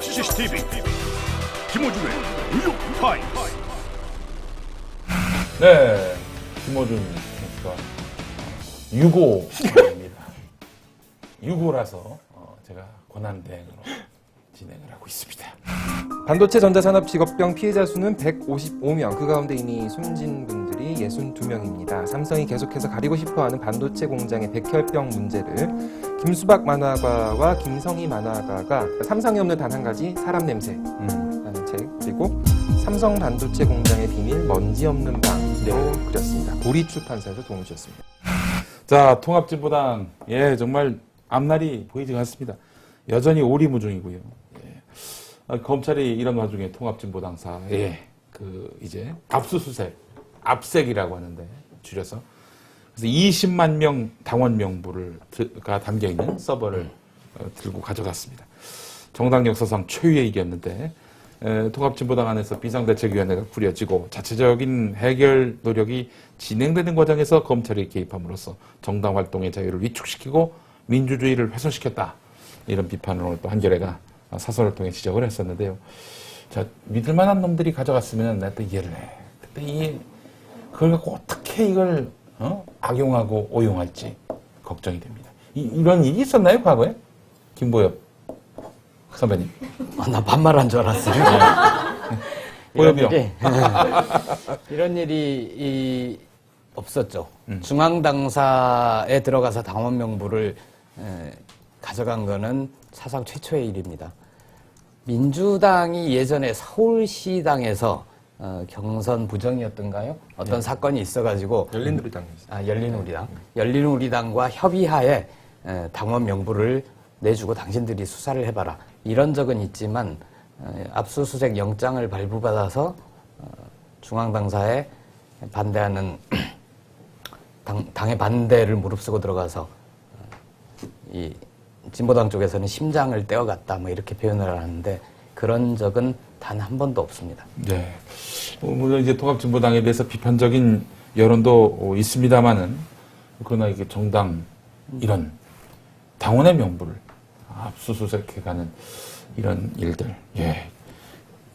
CCTV 김호준의 뉴욕타임스. 네, 김호준 선수가 유고입니다. 유고라서 제가 권한대행으로 진행을 하고 있습니다. 반도체 전자산업 직업병 피해자 수는 155명, 그 가운데 이미 숨진 분들이 62명입니다. 삼성이 계속해서 가리고 싶어하는 반도체 공장의 백혈병 문제를 김수박 만화가와 김성희 만화가가 삼성이 없는 단 한 가지 사람 냄새라는 책, 그리고 삼성 반도체 공장의 비밀 먼지 없는 방도 그렸습니다. 보리 출판사에서 도움을 주셨습니다. 자, 통합진보당 정말 앞날이 보이지 않습니다. 여전히 오리무중이고요. 검찰이 이런 와중에 통합진보당사에 이제 압수수색, 압색이라고 하는데 줄여서 그래서 20만 명 당원 명부가 담겨 있는 서버를 들고 가져갔습니다. 정당 역사상 최후의 일이었는데 통합진보당 안에서 비상대책위원회가 꾸려지고 자체적인 해결 노력이 진행되는 과정에서 검찰이 개입함으로써 정당 활동의 자유를 위축시키고 민주주의를 훼손시켰다. 이런 비판을 오늘 또 한겨레가 사설을 통해 지적을 했었는데요. 자, 믿을 만한 놈들이 가져갔으면 내가 또 이해를 해. 근데 그걸 갖고 어떻게 이걸 악용하고 오용할지 걱정이 됩니다. 이런 일이 있었나요, 과거에? 김보엽 선배님. 나 반말한 줄 알았어요. 보엽이요. 이런 일이 없었죠. 중앙당사에 들어가서 당원 명부를 가져간 거는 사상 최초의 일입니다. 민주당이 예전에 서울시당에서 경선 부정이었던가요? 어떤 사건이 있어가지고 열린우리당과 협의하에 당원 명부를 내주고 당신들이 수사를 해봐라. 이런 적은 있지만 압수수색 영장을 발부받아서 중앙당사에 반대하는 당의 반대를 무릅쓰고 들어가서 이 진보당 쪽에서는 심장을 떼어갔다 뭐 이렇게 표현을 하는데 그런 적은 단 한 번도 없습니다. 네. 물론 이제 통합진보당에 대해서 비판적인 여론도 있습니다만은 그러나 이게 정당 이런 당원의 명부를 압수수색해가는 이런 일들,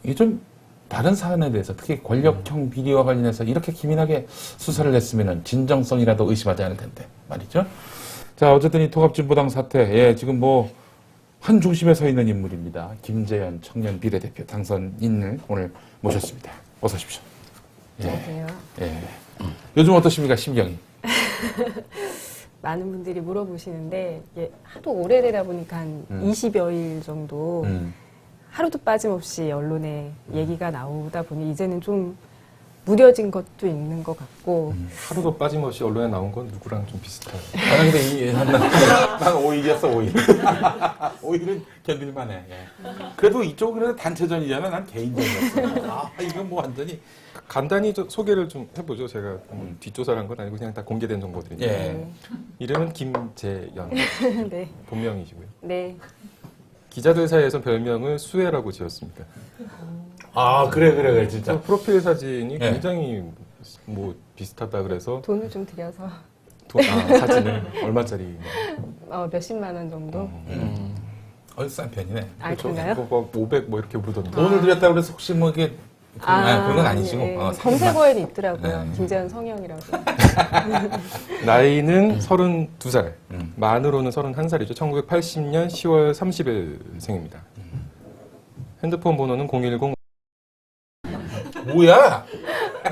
이게 좀 다른 사안에 대해서 특히 권력형 비리와 관련해서 이렇게 기민하게 수사를 했으면 진정성이라도 의심하지 않을 텐데 말이죠. 자, 어쨌든 이 통합진보당 사태, 지금 한 중심에 서 있는 인물입니다. 김재현 청년 비례대표 당선인을 오늘 모셨습니다. 어서 오십시오. 안녕하세요. 요즘 어떠십니까, 심경이? 많은 분들이 물어보시는데 이게 하도 오래되다 보니까 한 20여일 정도 하루도 빠짐없이 언론에 얘기가 나오다 보니 이제는 좀 무뎌진 것도 있는 것 같고 하루도 빠짐없이 언론에 나온 건 누구랑 좀 비슷해요. 근데 난 오일이었어, 오일. 오일은 견딜만해. 그래도 이쪽은 단체전이잖아. 난 개인전이었어. 이건 완전히. 간단히 소개를 좀 해보죠. 제가 뒷조사를 한 건 아니고 그냥 다 공개된 정보들인데. 이름은 김재현. 네. 본명이시고요. 네. 기자들 사이에서 별명을 수혜라고 지었습니다. 그래, 진짜. 프로필 사진이 굉장히 비슷하다 그래서 돈을 좀 들여서 사진을 얼마짜리? 몇십만 원 정도. 싼 편이네. 그런가요? 500 이렇게 부르던데. 돈을 들였다고 해서 혹시 이게 그런 건 아니시고. 네. 검색어에는 있더라고요. 김재현 성형이라고. 나이는 32살, 만으로는 31살이죠. 1980년 10월 30일 생입니다. 핸드폰 번호는 010. 뭐야?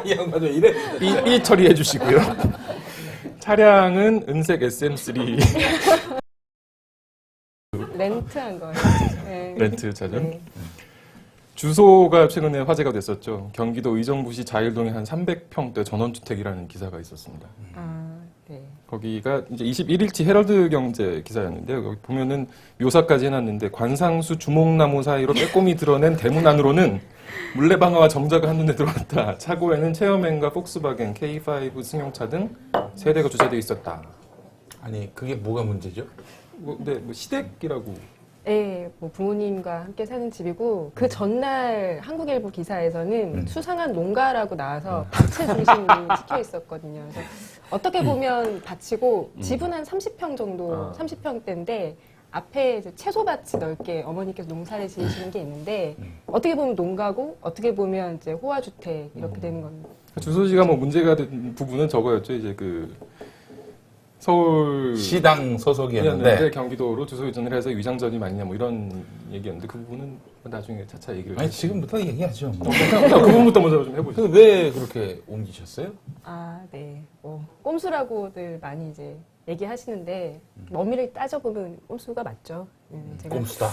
이 양반 왜 이래? 삐 처리해 주시고요. 차량은 은색 SM3 렌트한 거예요. 네. 렌트 차죠. 네. 주소가 최근에 화제가 됐었죠. 경기도 의정부시 자일동에 한 300평대 전원주택이라는 기사가 있었습니다. 네. 거기가 이제 21일치 헤럴드 경제 기사였는데요. 여기 보면은 묘사까지 해놨는데 관상수 주목나무 사이로 빼꼼히 드러낸 대문 안으로는 물레방아와 정자가 한눈에 들어왔다. 차고에는 체어맨과 폭스바겐, K5 승용차 등 세대가 주차되어 있었다. 아니, 그게 뭐가 문제죠? 근데 시댁이라고. 네, 부모님과 함께 사는 집이고 그 전날 한국일보 기사에서는 수상한 농가라고 나와서 밭의 중심이 찍혀 있었거든요. 그래서 어떻게 보면 밭이고 집은 한 30평 정도, 30평대인데 앞에 이제 채소밭이 넓게 어머니께서 농사를 지으시는 게 있는데 어떻게 보면 농가고 어떻게 보면 이제 호화주택 이렇게 되는 겁니다. 주소지가 뭐 문제가 된 부분은 저거였죠. 이제 그 서울 시당 소속이었는데 경기도로 주소 이전을 해서 위장전이 많냐 뭐 이런 얘기였는데 그 부분은 나중에 차차 얘기를 아니 지금부터 얘기하죠. 그 부분부터 먼저 좀 해보죠. 왜 그렇게 옮기셨어요? 아, 네. 꼼수라고들 많이 이제 얘기하시는데 엄밀히 따져보면 꼼수가 맞죠. 제가 꼼수다.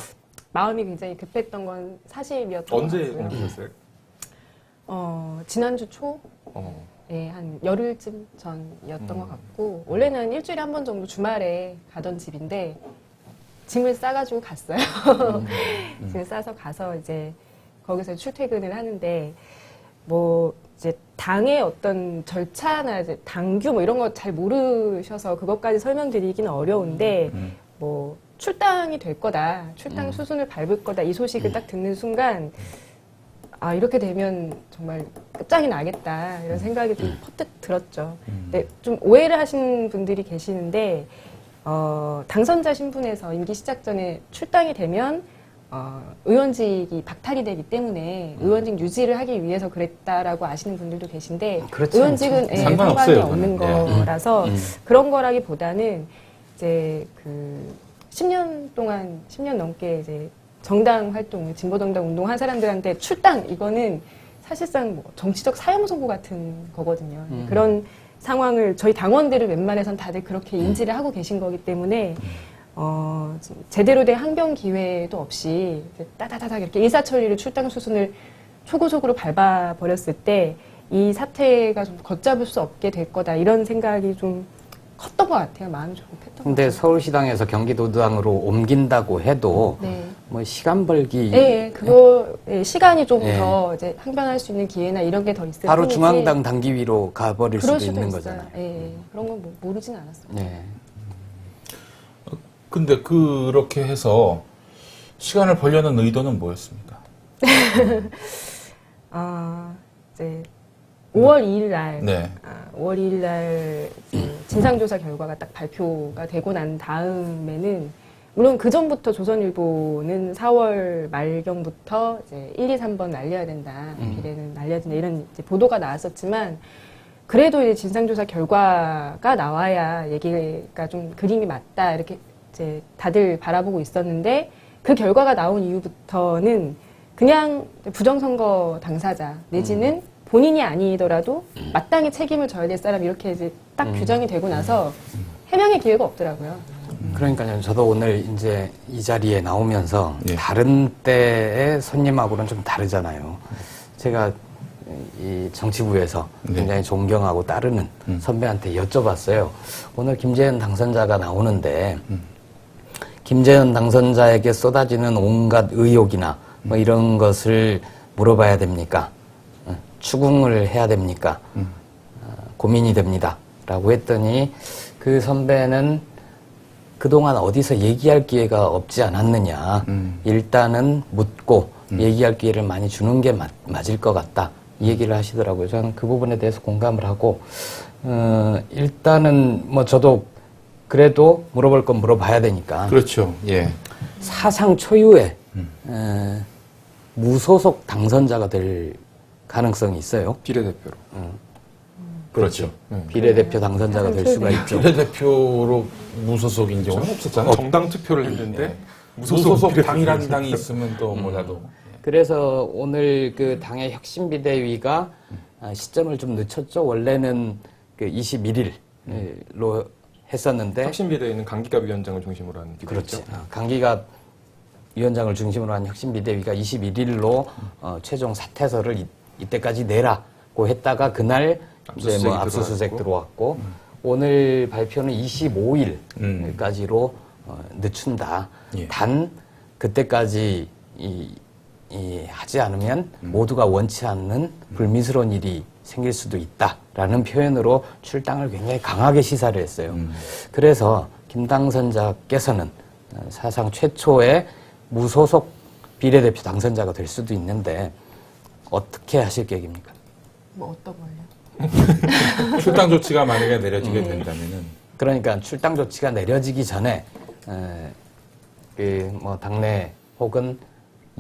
마음이 굉장히 급했던 건 사실이었던 언제 것 같고요. 옮기셨어요? 지난주 초? 어. 네, 한 열흘쯤 전이었던 것 같고 원래는 일주일에 한 번 정도 주말에 가던 집인데 짐을 싸가지고 갔어요. 짐을 싸서 가서 이제 거기서 출퇴근을 하는데 뭐 이제 당의 어떤 절차나 이제 당규 뭐 이런 거 잘 모르셔서 그것까지 설명드리기는 어려운데 뭐 출당이 될 거다, 출당 수순을 밟을 거다 이 소식을 딱 듣는 순간 아 이렇게 되면 정말 끝장이 나겠다 이런 생각이 좀 퍼뜩 들었죠. 근데 좀 오해를 하신 분들이 계시는데 당선자 신분에서 임기 시작 전에 출당이 되면 의원직이 박탈이 되기 때문에 의원직 유지를 하기 위해서 그랬다라고 아시는 분들도 계신데 그렇지 의원직은 예, 상관없어요, 상관이 없는 그거는. 거라서 그런 거라기보다는 이제 그 10년 동안 10년 넘게 이제 정당 활동, 진보정당 운동한 사람들한테 출당 이거는 사실상 뭐 정치적 사형 선고 같은 거거든요. 그런 상황을 저희 당원들은 웬만해선 다들 그렇게 인지를 하고 계신 거기 때문에 제대로 된 항변 기회도 없이 이제 따다다닥 이렇게 일사천리로 출당 수순을 초고속으로 밟아 버렸을 때 이 사태가 좀 걷잡을 수 없게 될 거다 이런 생각이 좀 컸던 것 같아요. 마음이 좀 급했던 것 근데 같아요. 서울시당에서 경기도당으로 옮긴다고 해도 네. 뭐 시간 벌기 예, 그거 시간이 좀 예. 더 이제 항변할 수 있는 기회나 이런 게 더 있을 바로 뿐이지 중앙당 당기위로 가버릴 그럴 수도 수도 있는 있어요. 거잖아요. 예, 그런 건 뭐 모르진 않았어요. 네. 근데 그렇게 해서 시간을 벌려는 의도는 뭐였습니까? 이제 5월 2일 날, 네. 5월 2일 날 진상조사 결과가 딱 발표가 되고 난 다음에는 물론 그 전부터 조선일보는 4월 말경부터 이제 1, 2, 3번 날려야 된다, 비례는 날려야 된다 이런 이제 보도가 나왔었지만 그래도 이제 진상조사 결과가 나와야 얘기가 좀 그림이 맞다 이렇게 이제 다들 바라보고 있었는데 그 결과가 나온 이후부터는 그냥 부정선거 당사자 내지는 본인이 아니더라도 마땅히 책임을 져야 될 사람 이렇게 이제 딱 규정이 되고 나서 해명의 기회가 없더라고요. 그러니까요. 저도 오늘 이제 이 자리에 나오면서 예. 다른 때의 손님하고는 좀 다르잖아요. 제가 이 정치부에서 네. 굉장히 존경하고 따르는 선배한테 여쭤봤어요. 오늘 김재현 당선자가 나오는데 김재현 당선자에게 쏟아지는 온갖 의혹이나 뭐 이런 것을 물어봐야 됩니까? 추궁을 해야 됩니까? 고민이 됩니다. 라고 했더니 그 선배는 그동안 어디서 얘기할 기회가 없지 않았느냐. 일단은 묻고 얘기할 기회를 많이 주는 게 맞을 것 같다. 이 얘기를 하시더라고요. 저는 그 부분에 대해서 공감을 하고, 일단은 뭐 저도 그래도 물어볼 건 물어봐야 되니까. 그렇죠. 예. 사상 초유의 무소속 당선자가 될 가능성이 있어요. 비례대표로. 그렇죠. 비례대표 당선자가 될 수가 있죠. 비례대표로 무소속인 경우는 없었잖아요. 정당 투표를 했는데 예. 무소속 무소속 비례대표. 당이라는 당이 있으면 또 몰라도. 그래서 오늘 그 당의 혁신비대위가 시점을 좀 늦췄죠. 원래는 그 21일로 했었는데. 혁신비대위는 강기갑 위원장을 중심으로 하는 그렇지. 비대위죠. 강기갑 위원장을 중심으로 한 혁신비대위가 21일로 최종 사퇴서를 이때까지 내라고 했다가 그날 이제 뭐 압수수색 들어왔고 오늘 발표는 25일까지로 늦춘다. 예. 단 그때까지 하지 않으면 모두가 원치 않는 불미스러운 일이 생길 수도 있다라는 표현으로 출당을 굉장히 강하게 시사를 했어요. 그래서 김 당선자께서는 사상 최초의 무소속 비례대표 당선자가 될 수도 있는데 어떻게 하실 계획입니까? 뭐 어떤 걸요? 출당 조치가 만약에 내려지게 된다면은 그러니까 출당 조치가 내려지기 전에 뭐 당내 혹은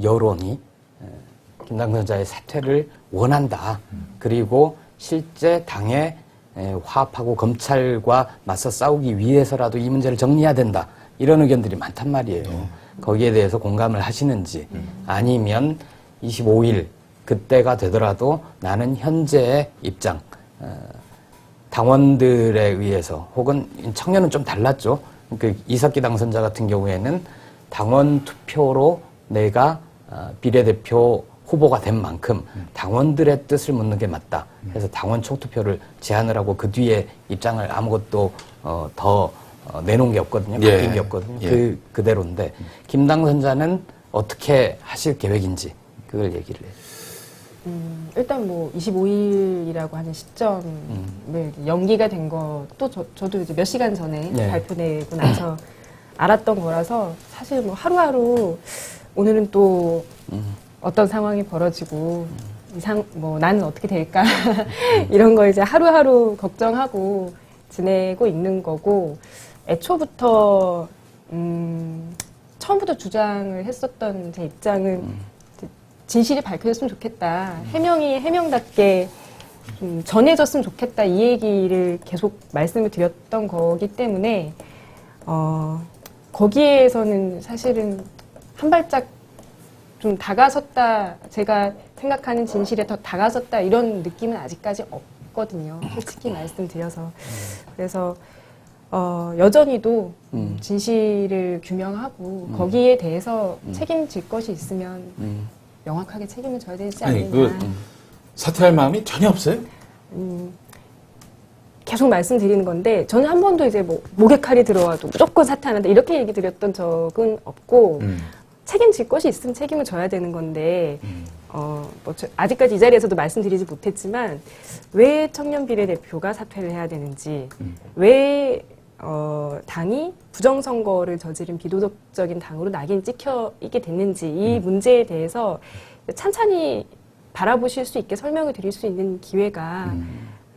여론이 김 당선자의 사퇴를 원한다. 그리고 실제 당에 화합하고 검찰과 맞서 싸우기 위해서라도 이 문제를 정리해야 된다. 이런 의견들이 많단 말이에요. 거기에 대해서 공감을 하시는지 아니면 25일 그때가 되더라도 나는 현재의 입장 당원들에 의해서 혹은 청년은 좀 달랐죠. 그 이석기 당선자 같은 경우에는 당원 투표로 내가 비례대표 후보가 된 만큼 당원들의 뜻을 묻는 게 맞다. 그래서 당원 총투표를 제안을 하고 그 뒤에 입장을 아무것도 더 내놓은 게 없거든요. 바뀐 게 없거든요. 그대로인데 김 당선자는 어떻게 하실 계획인지 그걸 얘기를 해요. 일단 뭐 25일이라고 하는 시점을 연기가 된 것도 저도 이제 몇 시간 전에 발표되고 나서 알았던 거라서 사실 뭐 하루하루 오늘은 또 어떤 상황이 벌어지고 뭐 나는 어떻게 될까 이런 거 이제 하루하루 걱정하고 지내고 있는 거고 애초부터 처음부터 주장을 했었던 제 입장은 진실이 밝혀졌으면 좋겠다. 해명이 해명답게 전해졌으면 좋겠다. 이 얘기를 계속 말씀을 드렸던 거기 때문에 거기에서는 사실은 한 발짝 좀 다가섰다. 제가 생각하는 진실에 더 다가섰다. 이런 느낌은 아직까지 없거든요. 솔직히 말씀드려서. 그래서 여전히도 진실을 규명하고 거기에 대해서 책임질 것이 있으면 명확하게 책임을 져야 되지 않느냐. 사퇴할 마음이 전혀 없어요? 계속 말씀드리는 건데 저는 한 번도 이제 뭐 목에 칼이 들어와도 무조건 사퇴한다 이렇게 얘기 드렸던 적은 없고 책임질 것이 있으면 책임을 져야 되는 건데 뭐 아직까지 이 자리에서도 말씀드리지 못했지만 왜 청년 비례대표가 사퇴를 해야 되는지 왜 당이 부정선거를 저지른 비도덕적인 당으로 낙인 찍혀 있게 됐는지 이 문제에 대해서 찬찬히 바라보실 수 있게 설명을 드릴 수 있는 기회가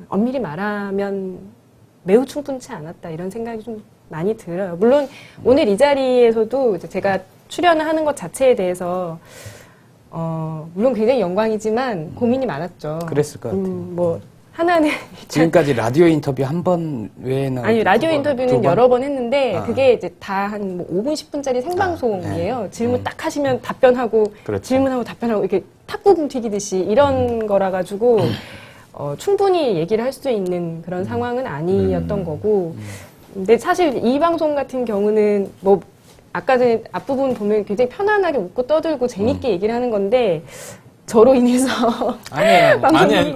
엄밀히 말하면 매우 충분치 않았다 이런 생각이 좀 많이 들어요. 물론 오늘 이 자리에서도 이제 제가 출연을 하는 것 자체에 대해서 물론 굉장히 영광이지만 고민이 많았죠. 그랬을 것 같아요. 뭐 하나는 지금까지 라디오 인터뷰 한 번 외에는 아니 라디오 인터뷰는 여러 번 했는데 아. 그게 이제 다 한 뭐 5분 10분짜리 생방송이에요. 질문 딱 하시면 답변하고 그렇죠. 질문하고 답변하고 이렇게 탁구공 튀기듯이 이런 거라 가지고 충분히 얘기를 할 수 있는 그런 상황은 아니었던 거고. 근데 사실 이 방송 같은 경우는 뭐 아까 전에 앞부분 보면 굉장히 편안하게 웃고 떠들고 재밌게 얘기를 하는 건데 저로 인해서 아니에요. 방송이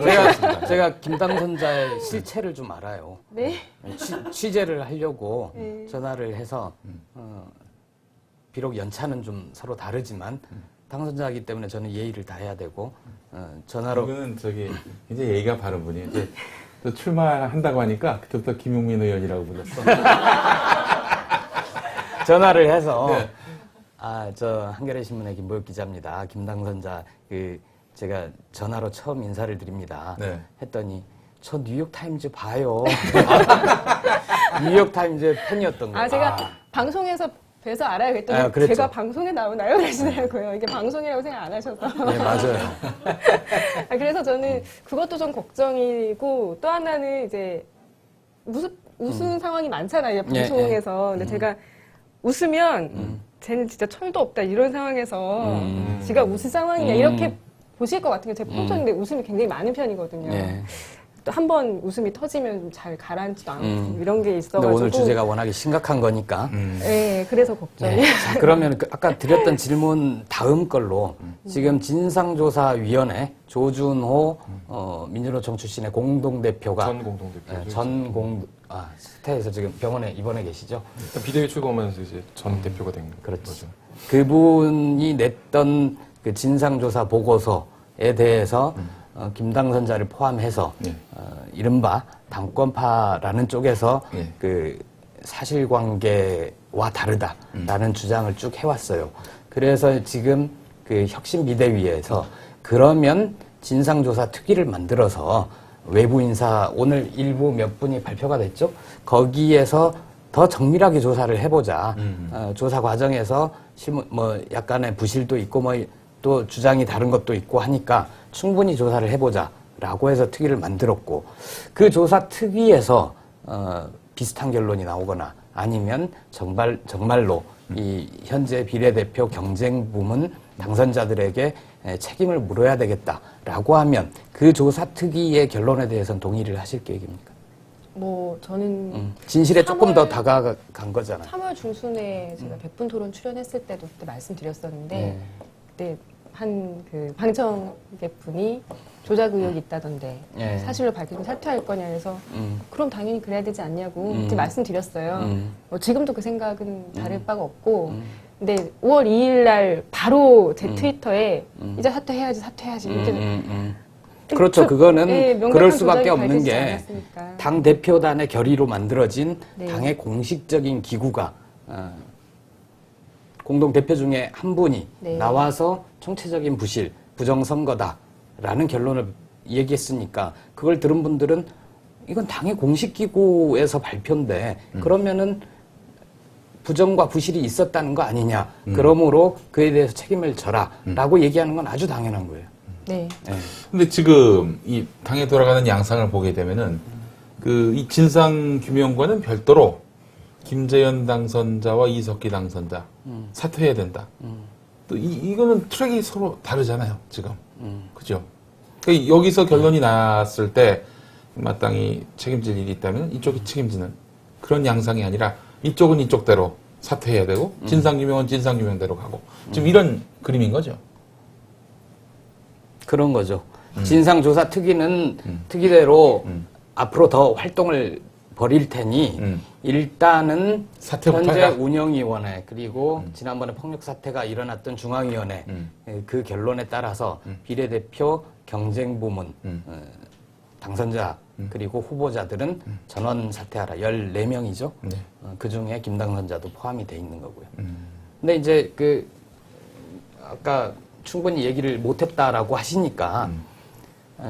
제가 김 당선자의 실체를 좀 알아요. 네. 취재를 하려고 네. 전화를 해서 비록 연차는 좀 서로 다르지만 당선자이기 때문에 저는 예의를 다해야 되고 전화로 그는 저기 이제 예의가 바른 분이에요. 이제 또 출마한다고 하니까 그때부터 김용민 의원이라고 불렀어. 전화를 해서 네. 저 한겨레 신문의 김보혁 기자입니다. 김 당선자 제가 전화로 처음 인사를 드립니다. 네. 했더니 저 뉴욕 타임즈 봐요. 뉴욕 타임즈 팬이었던 거예요. 제가 방송에서 뵈서 알아요. 그랬더니 그랬죠. 제가 방송에 나오나요? 그러시더라고요. 이게 방송이라고 생각 안 하셔서. 네, 맞아요. 그래서 저는 그것도 좀 걱정이고 또 하나는 이제 웃은 상황이 많잖아요. 방송에서. 근데 제가 웃으면 쟤는 진짜 철도 없다 이런 상황에서 지가 웃을 상황이냐 이렇게 보실 것 같은 게 제 평소인데 웃음이 굉장히 많은 편이거든요. 네. 또 한 번 웃음이 터지면 잘 가라앉지도 않고 이런 게 근데 있어가지고. 오늘 주제가 워낙에 심각한 거니까. 네, 그래서 걱정이에요. 네. 자, 그러면 아까 드렸던 질문 다음 걸로 지금 진상조사위원회 조준호 민주노총 출신의 공동대표가 전 공동대표. 스태에서 지금 병원에 입원해 계시죠? 비대위 출범하면서 이제 전 대표가 된 그렇지. 거죠. 그분이 냈던 그 진상조사 보고서에 대해서 김 당선자를 포함해서 네. 이른바 당권파라는 쪽에서 네. 그 사실관계와 다르다라는 주장을 쭉 해왔어요. 그래서 지금 그 혁신비대위에서 그러면 진상조사 특위를 만들어서 외부 인사 오늘 일부 몇 분이 발표가 됐죠. 거기에서 더 정밀하게 조사를 해보자. 조사 과정에서 뭐 약간의 부실도 있고 뭐 또 주장이 다른 것도 있고 하니까 충분히 조사를 해보자라고 해서 특위를 만들었고 그 조사 특위에서 비슷한 결론이 나오거나 아니면 정말로 이 현재 비례대표 경쟁 부문 당선자들에게 책임을 물어야 되겠다라고 하면 그 조사 특위의 결론에 대해서는 동의를 하실 계획입니까? 뭐 저는 진실에 조금 더 다가간 거잖아요. 3월 중순에 제가 100분 토론 출연했을 때도 그때 말씀드렸었는데 그때 한 그 방청객 분이 조작 의혹이 있다던데 예. 사실로 밝히고 사퇴할 거냐 해서 그럼 당연히 그래야 되지 않냐고 그때 말씀드렸어요. 뭐 지금도 그 생각은 다를 바가 없고 근데 5월 2일 날 바로 제 트위터에 이제 사퇴해야지 이렇게 그렇죠. 그거는 네, 명백한 그럴 수밖에 조작이 없는 밝혀지지 게 않았으니까. 당 대표단의 결의로 만들어진 네. 당의 공식적인 기구가 공동 대표 중에 한 분이 네. 나와서 총체적인 부실, 부정선거다라는 결론을 얘기했으니까 그걸 들은 분들은 이건 당의 공식 기구에서 발표인데 그러면은 부정과 부실이 있었다는 거 아니냐. 그러므로 그에 대해서 책임을 져라라고 얘기하는 건 아주 당연한 거예요. 네. 근데 지금 이 당에 돌아가는 양상을 보게 되면은 그 이 진상규명과는 별도로 김재현 당선자와 이석기 당선자 사퇴해야 된다. 또 이거는 트랙이 서로 다르잖아요, 지금. 그죠? 그러니까 여기서 결론이 났을 때 마땅히 책임질 일이 있다면 이쪽이 책임지는 그런 양상이 아니라 이쪽은 이쪽대로 사퇴해야 되고 진상규명은 진상규명대로 가고 지금 이런 그림인 거죠. 그런 거죠. 진상조사 특위는 특위대로 앞으로 더 활동을 벌일 테니 일단은 사퇴부터 현재 해라. 운영위원회 그리고 지난번에 폭력 사태가 일어났던 중앙위원회 그 결론에 따라서 비례대표 경쟁부문 당선자 그리고 후보자들은 전원 사퇴하라. 14명이죠. 네. 그 중에 김 당선자도 포함이 돼 있는 거고요. 근데 이제 아까 충분히 얘기를 못했다라고 하시니까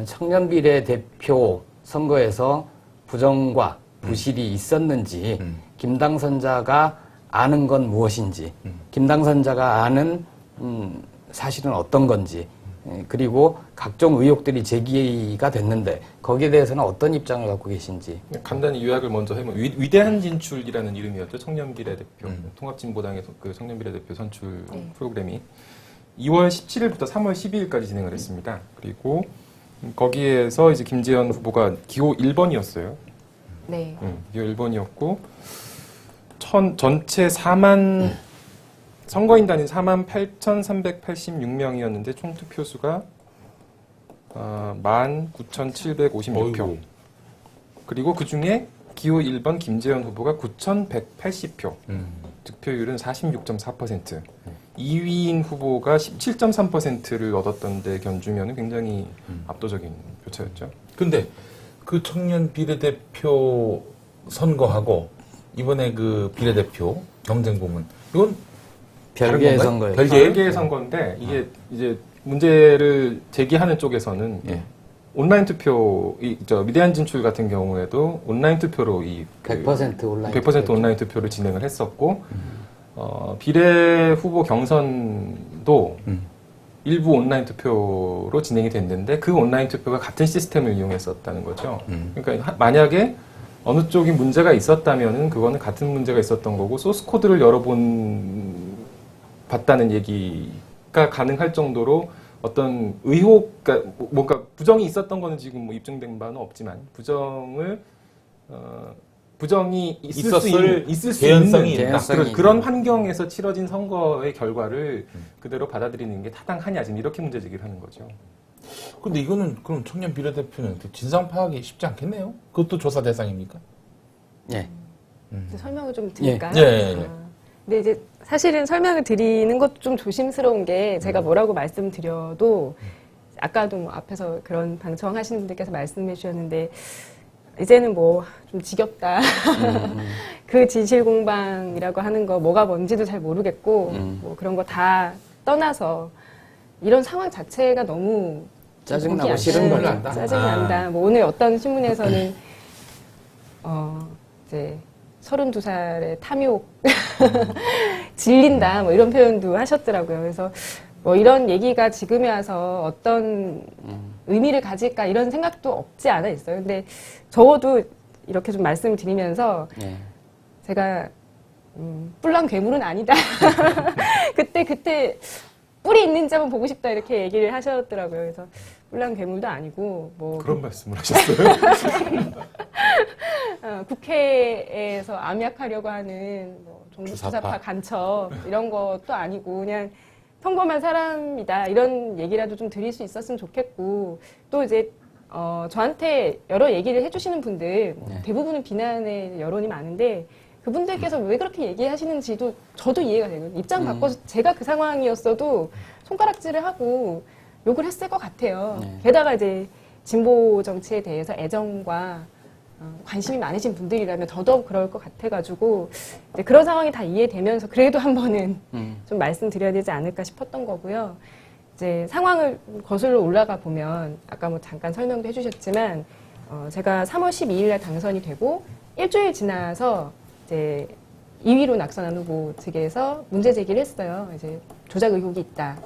청년 비례대표 선거에서 부정과 부실이 있었는지 김 당선자가 아는 건 무엇인지 김 당선자가 아는 사실은 어떤 건지 그리고 각종 의혹들이 제기가 됐는데 거기에 대해서는 어떤 입장을 갖고 계신지 간단히 요약을 먼저 해보면 위대한 진출이라는 이름이었죠. 청년 비례대표 통합진보당에서 그 청년 비례대표 선출 프로그램이 2월 17일부터 3월 12일까지 진행을 했습니다. 그리고 거기에서 이제 김재현 후보가 기호 1번이었어요. 네. 기호 1번이었고 전체 4만 선거인단이 48,386명이었는데 총 투표수가 19,756표. 그리고 그 중에 기호 1번 김재현 후보가 9,180표. 득표율은 46.4%. 2위인 후보가 17.3%를 얻었던데 견주면 굉장히 압도적인 표차였죠. 근데 그 청년 비례대표 선거하고 이번에 그 비례대표 경쟁부문 이건 별개의 선거예요. 별개의 선거인데 이게 이제 문제를 제기하는 쪽에서는 예. 온라인 투표, 위대한 진출 같은 경우에도 온라인 투표로 100% 온라인 100% 온라인 투표를 진행을 했었고 비례 후보 경선도 일부 온라인 투표로 진행이 됐는데 그 온라인 투표가 같은 시스템을 이용했었다는 거죠. 그러니까 만약에 어느 쪽이 문제가 있었다면은 그거는 같은 문제가 있었던 거고 소스 코드를 여러 번 봤다는 얘기가 가능할 정도로 어떤 의혹, 그러니까 뭔가 부정이 있었던 거는 지금 뭐 입증된 바는 없지만 부정이 있을 수 개연성이 있는 있다. 그런 환경에서 치러진 선거의 결과를 그대로 받아들이는 게 타당하냐 지금 이렇게 문제 제기를 하는 거죠. 근데 이거는 그럼 청년 비례대표는 진상 파악이 쉽지 않겠네요. 그것도 조사 대상입니까? 예. 이제 설명을 좀 드릴까요? 예. 근데 이제 사실은 설명을 드리는 것도 좀 조심스러운 게 제가 뭐라고 말씀드려도 아까도 뭐 앞에서 그런 방청하시는 분들께서 말씀해 주셨는데 이제는 뭐 좀 지겹다. 그 진실 공방이라고 하는 거 뭐가 뭔지도 잘 모르겠고 뭐 그런 거 다 떠나서 이런 상황 자체가 너무 짜증나고 보기 안 싫은 좋은 걸로 한다. 짜증난다. 뭐 오늘 어떤 신문에서는 이제 32살의 탐욕, 질린다, 뭐 이런 표현도 하셨더라고요. 그래서 뭐 이런 얘기가 지금에 와서 어떤 의미를 가질까 이런 생각도 없지 않아 있어요. 근데 적어도 이렇게 좀 말씀을 드리면서 예. 제가 뿔난 괴물은 아니다. 그때 뿔이 있는지 한번 보고 싶다 이렇게 얘기를 하셨더라고요. 그래서 뿔난 괴물도 아니고 뭐 그런 말씀을 하셨어요. 국회에서 암약하려고 하는 뭐 주사파. 종북주사파 간첩 이런 것도 아니고 그냥 평범한 사람이다 이런 얘기라도 좀 드릴 수 있었으면 좋겠고 또 이제 저한테 여러 얘기를 해주시는 분들 네. 대부분은 비난의 여론이 많은데 그분들께서 왜 그렇게 얘기하시는지도 저도 이해가 되거든요. 입장 바꿔서 제가 그 상황이었어도 손가락질을 하고 욕을 했을 것 같아요. 네. 게다가 이제 진보 정치에 대해서 애정과 관심이 많으신 분들이라면 더더욱 그럴 것 같아가지고 이제 그런 상황이 다 이해되면서 그래도 한 번은 좀 말씀드려야 되지 않을까 싶었던 거고요. 이제 상황을 거슬러 올라가 보면 아까 뭐 잠깐 설명도 해주셨지만 제가 3월 12일 날 당선이 되고 일주일 지나서 이제 2위로 낙선한 후보 측에서 문제 제기를 했어요. 이제 조작 의혹이 있다.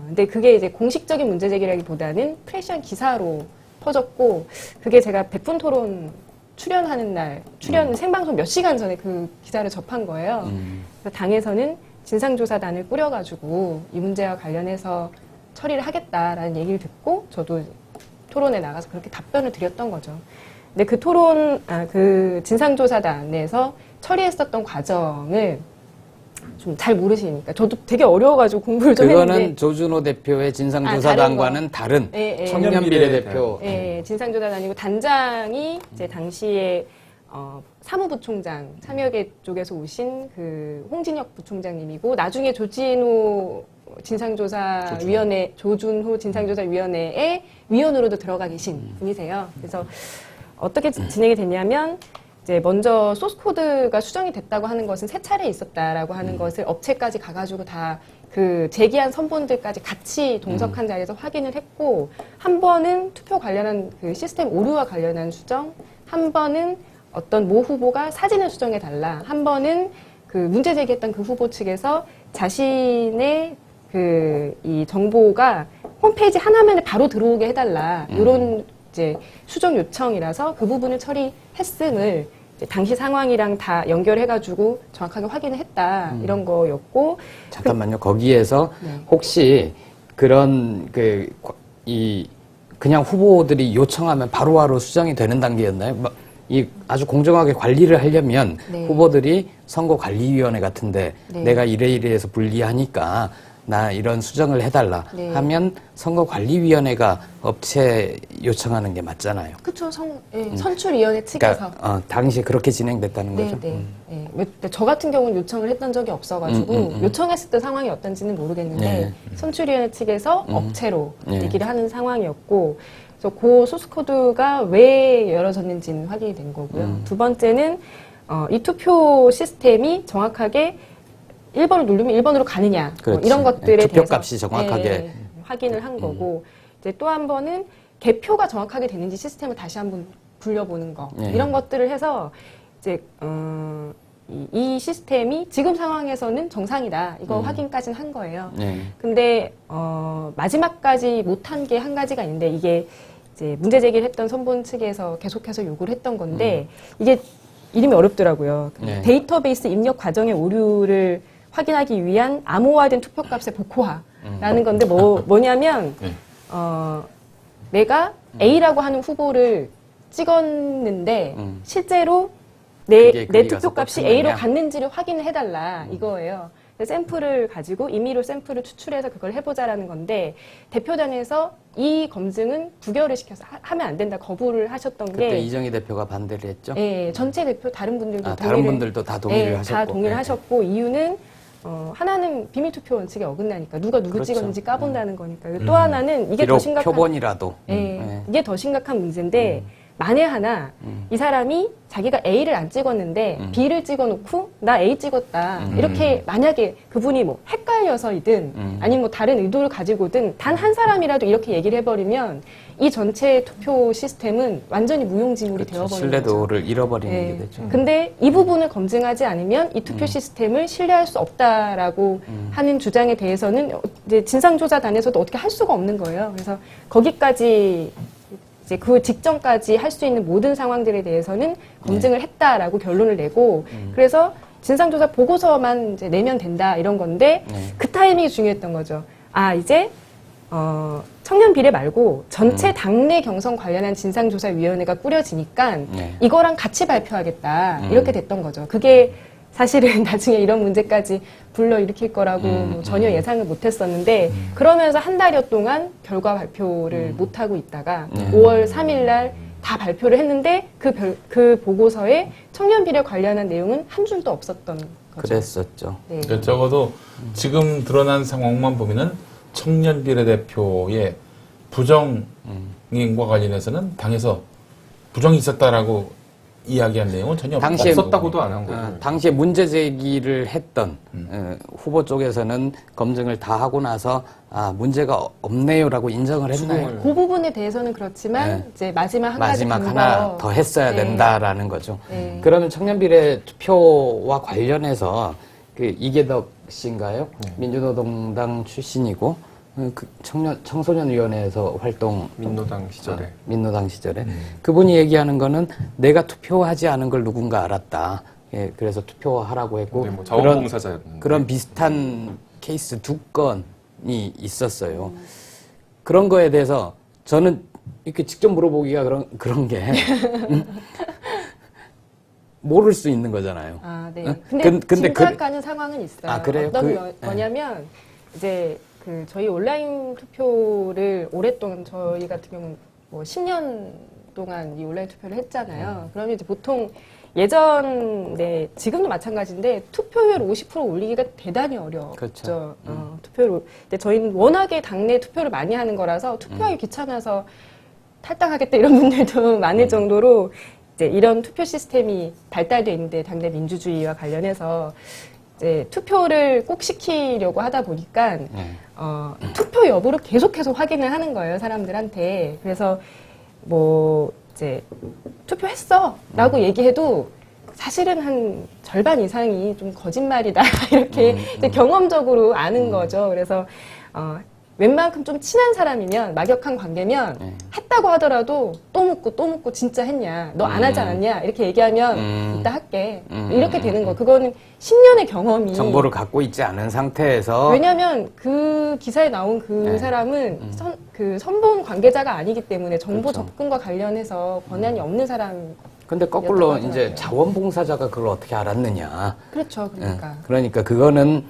근데 그게 이제 공식적인 문제 제기라기보다는 프레시한 기사로 퍼졌고 그게 제가 100분 토론 출연하는 날 생방송 몇 시간 전에 그 기사를 접한 거예요. 그래서 당에서는 진상조사단을 꾸려가지고 이 문제와 관련해서 처리를 하겠다라는 얘기를 듣고 저도 토론에 나가서 그렇게 답변을 드렸던 거죠. 근데 그 진상조사단에서 처리했었던 과정을 좀 잘 모르시니까 저도 되게 어려워가지고 공부를 좀 그거는 했는데 조준호 대표의 진상조사단과는 다른 예, 예. 청년비례대표. 예, 진상조사단이고 단장이 이제 당시에 사무부총장 참여계 쪽에서 오신 그 홍진혁 부총장님이고 나중에 조준호 진상조사위원회의 위원으로도 들어가 계신 분이세요. 그래서 어떻게 진행이 됐냐면 이제 먼저 소스 코드가 수정이 됐다고 하는 것은 세 차례 있었다라고 하는 것을 업체까지 가가지고 다 그 제기한 선본들까지 같이 동석한 자리에서 확인을 했고 한 번은 투표 관련한 그 시스템 오류와 관련한 수정, 한 번은 어떤 모 후보가 사진을 수정해 달라, 한 번은 그 문제 제기했던 그 후보 측에서 자신의 그 이 정보가 홈페이지 하나면에 바로 들어오게 해달라 이런 이제 수정 요청이라서 그 부분을 처리했음을 이제 당시 상황이랑 다 연결해가지고 정확하게 확인을 했다 이런 거였고 잠깐만요. 거기에서 네. 혹시 그런 그냥 후보들이 요청하면 바로바로 수정이 되는 단계였나요? 이 아주 공정하게 관리를 하려면 네. 후보들이 선거관리위원회 같은데 네. 내가 이래이래해서 불리하니까 나 이런 수정을 해달라 네. 하면 선거관리위원회가 업체 요청하는 게 맞잖아요. 그쵸 선출위원회 측에서 그러니까 당시 그렇게 진행됐다는 거죠. 네. 근데 저 같은 경우는 요청을 했던 적이 없어가지고 요청했을 때 상황이 어떤지는 모르겠는데 네. 선출위원회 측에서 업체로 네. 얘기를 하는 상황이었고 그래서 그 소스코드가 왜 열어졌는지는 확인이 된 거고요. 두 번째는 이 투표 시스템이 정확하게 1번을 누르면 1번으로 가느냐 그렇지. 이런 것들에 대해서 투표값이 정확하게 확인을 한 거고 이제 또 한 번은 개표가 정확하게 되는지 시스템을 다시 한번 굴려보는 거 이런 것들을 해서 이제 이 시스템이 지금 상황에서는 정상이다 이거 확인까지는 한 거예요. 근데 마지막까지 못한 게 한 가지가 있는데 이게 이제 문제 제기를 했던 선본 측에서 계속해서 요구를 했던 건데 이게 이름이 어렵더라고요. 네. 데이터베이스 입력 과정의 오류를 확인하기 위한 암호화된 투표값의 복호화라는 건데 뭐냐면 내가 A라고 하는 후보를 찍었는데 실제로 내 투표값이 A로 갔는지를 확인을 해달라 이거예요. 샘플을 가지고 임의로 샘플을 추출해서 그걸 해보자라는 건데 대표단에서 이 검증은 부결을 시켜서 하면 안 된다 거부를 하셨던 그때 게 이정희 대표가 반대를 했죠. 예, 전체 대표 다른 분들도 다른 분들도 다 동의를 하셨고. 다 동의를 하셨고 이유는 하나는 비밀 투표 원칙에 어긋나니까 누가 누구 그렇죠. 찍었는지 까본다는 거니까 또 하나는 이게 더 비록 심각한 표본이라도. 이게 더 심각한 문제인데 만에 하나 이 사람이 자기가 A를 안 찍었는데 B를 찍어놓고 나 A 찍었다 이렇게 만약에 그분이 뭐 헷갈려서이든 아니면 뭐 다른 의도를 가지고든 단 한 사람이라도 이렇게 얘기를 해버리면 이 전체 투표 시스템은 완전히 무용지물이 되어버리는 거죠. 신뢰도를 잃어버리는 네. 게 되죠. 근데 이 부분을 검증하지 않으면 이 투표 시스템을 신뢰할 수 없다라고 하는 주장에 대해서는 이제 진상조사단에서도 어떻게 할 수가 없는 거예요. 그래서 거기까지 이제 그 직전까지 할 수 있는 모든 상황들에 대해서는 검증을 했다라고 결론을 내고 그래서 진상조사 보고서만 이제 내면 된다 이런 건데 그 타이밍이 중요했던 거죠. 아 이제 청년 비례 말고 전체 당내 경선 관련한 진상조사위원회가 꾸려지니까 이거랑 같이 발표하겠다 이렇게 됐던 거죠. 그게 사실은 나중에 이런 문제까지 불러일으킬 거라고 뭐 전혀 예상을 못했었는데 그러면서 한 달여 동안 결과 발표를 못하고 있다가 5월 3일 날 다 발표를 했는데 그 보고서에 청년 비례 관련한 내용은 한 줄도 없었던 거죠. 그랬었죠. 네. 그러니까 적어도 지금 드러난 상황만 보면은 청년 비례대표의 부정행위과 관련해서는 당에서 부정이 있었다라고 이야기한 내용은 전혀 당시에 없었다고도 안 한 거고. 당시에 문제 제기를 했던 후보 쪽에서는 검증을 다 하고 나서 문제가 없네요라고 인정을 했나요? 그 부분에 대해서는 그렇지만 네. 이제 마지막 한 가지 마지막 근거. 하나 더 했어야 네. 된다라는 거죠. 네. 그러면 청년비례 투표와 관련해서 그 이계덕 씨인가요? 민주노동당 출신이고 그 청소년위원회에서 활동 민노당 시절에. 민노당 시절에 그분이 얘기하는 거는 내가 투표하지 않은 걸 누군가 알았다. 예, 그래서 투표하라고 했고 네, 뭐 자원봉사자였는데. 그런 비슷한 케이스 2건이 있었어요. 그런 거에 대해서 저는 이렇게 직접 물어보기가 그런 게 모를 수 있는 거잖아요. 아, 네. 응? 근데 근데 짐작가는 상황은 있어요. 아, 그래요? 어떤 거냐면 이제 그 저희 온라인 투표를 오랫동안 저희 같은 경우는 뭐 10년 동안 이 온라인 투표를 했잖아요. 그러면 이제 보통 예전에 지금도 마찬가지인데 투표율 50% 올리기가 대단히 어렵죠. 그렇죠. 투표율. 근데 저희는 워낙에 당내 투표를 많이 하는 거라서 투표하기 귀찮아서 탈당하겠다 이런 분들도 많을 정도로 이제 이런 투표 시스템이 발달돼 있는데 당내 민주주의와 관련해서 이제 투표를 꼭 시키려고 하다 보니까 투표 여부를 계속해서 확인을 하는 거예요, 사람들한테. 그래서 뭐 이제 투표했어라고 얘기해도 사실은 한 절반 이상이 좀 거짓말이다 이렇게 이제 경험적으로 아는 거죠. 그래서 웬만큼 좀 친한 사람이면 막역한 관계면 했다고 하더라도 또 묻고 진짜 했냐 너 안 하지 않았냐 이렇게 얘기하면 이따 할게 이렇게 되는 거. 그거는 10년의 경험이 정보를 갖고 있지 않은 상태에서 왜냐하면 그 기사에 나온 그 사람은 그 선본 관계자가 아니기 때문에 정보 그렇죠. 접근과 관련해서 권한이 없는 사람. 근데 거꾸로 하더라고요. 이제 자원봉사자가 그걸 어떻게 알았느냐. 그렇죠. 그러니까. 그러니까 그거는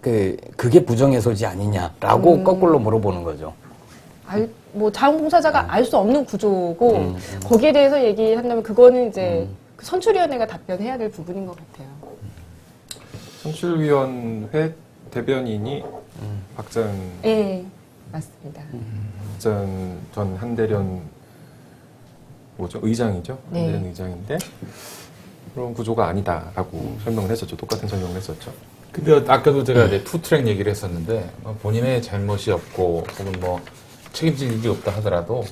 그게 부정의 소지 아니냐라고 거꾸로 물어보는 거죠. 뭐 자원봉사자가 알 수 없는 구조고 거기에 대해서 얘기한다면 그거는 이제 그 선출위원회가 답변해야 될 부분인 것 같아요. 선출위원회 대변인이 박전 네, 맞습니다. 전 한대련 의장이죠. 네. 한대련 의장인데 그런 구조가 아니다라고 설명을 했었죠. 똑같은 설명을 했었죠. 근데 아까도 제가 이제 투트랙 얘기를 했었는데 본인의 잘못이 없고 혹은 뭐 책임질 일이 없다 하더라도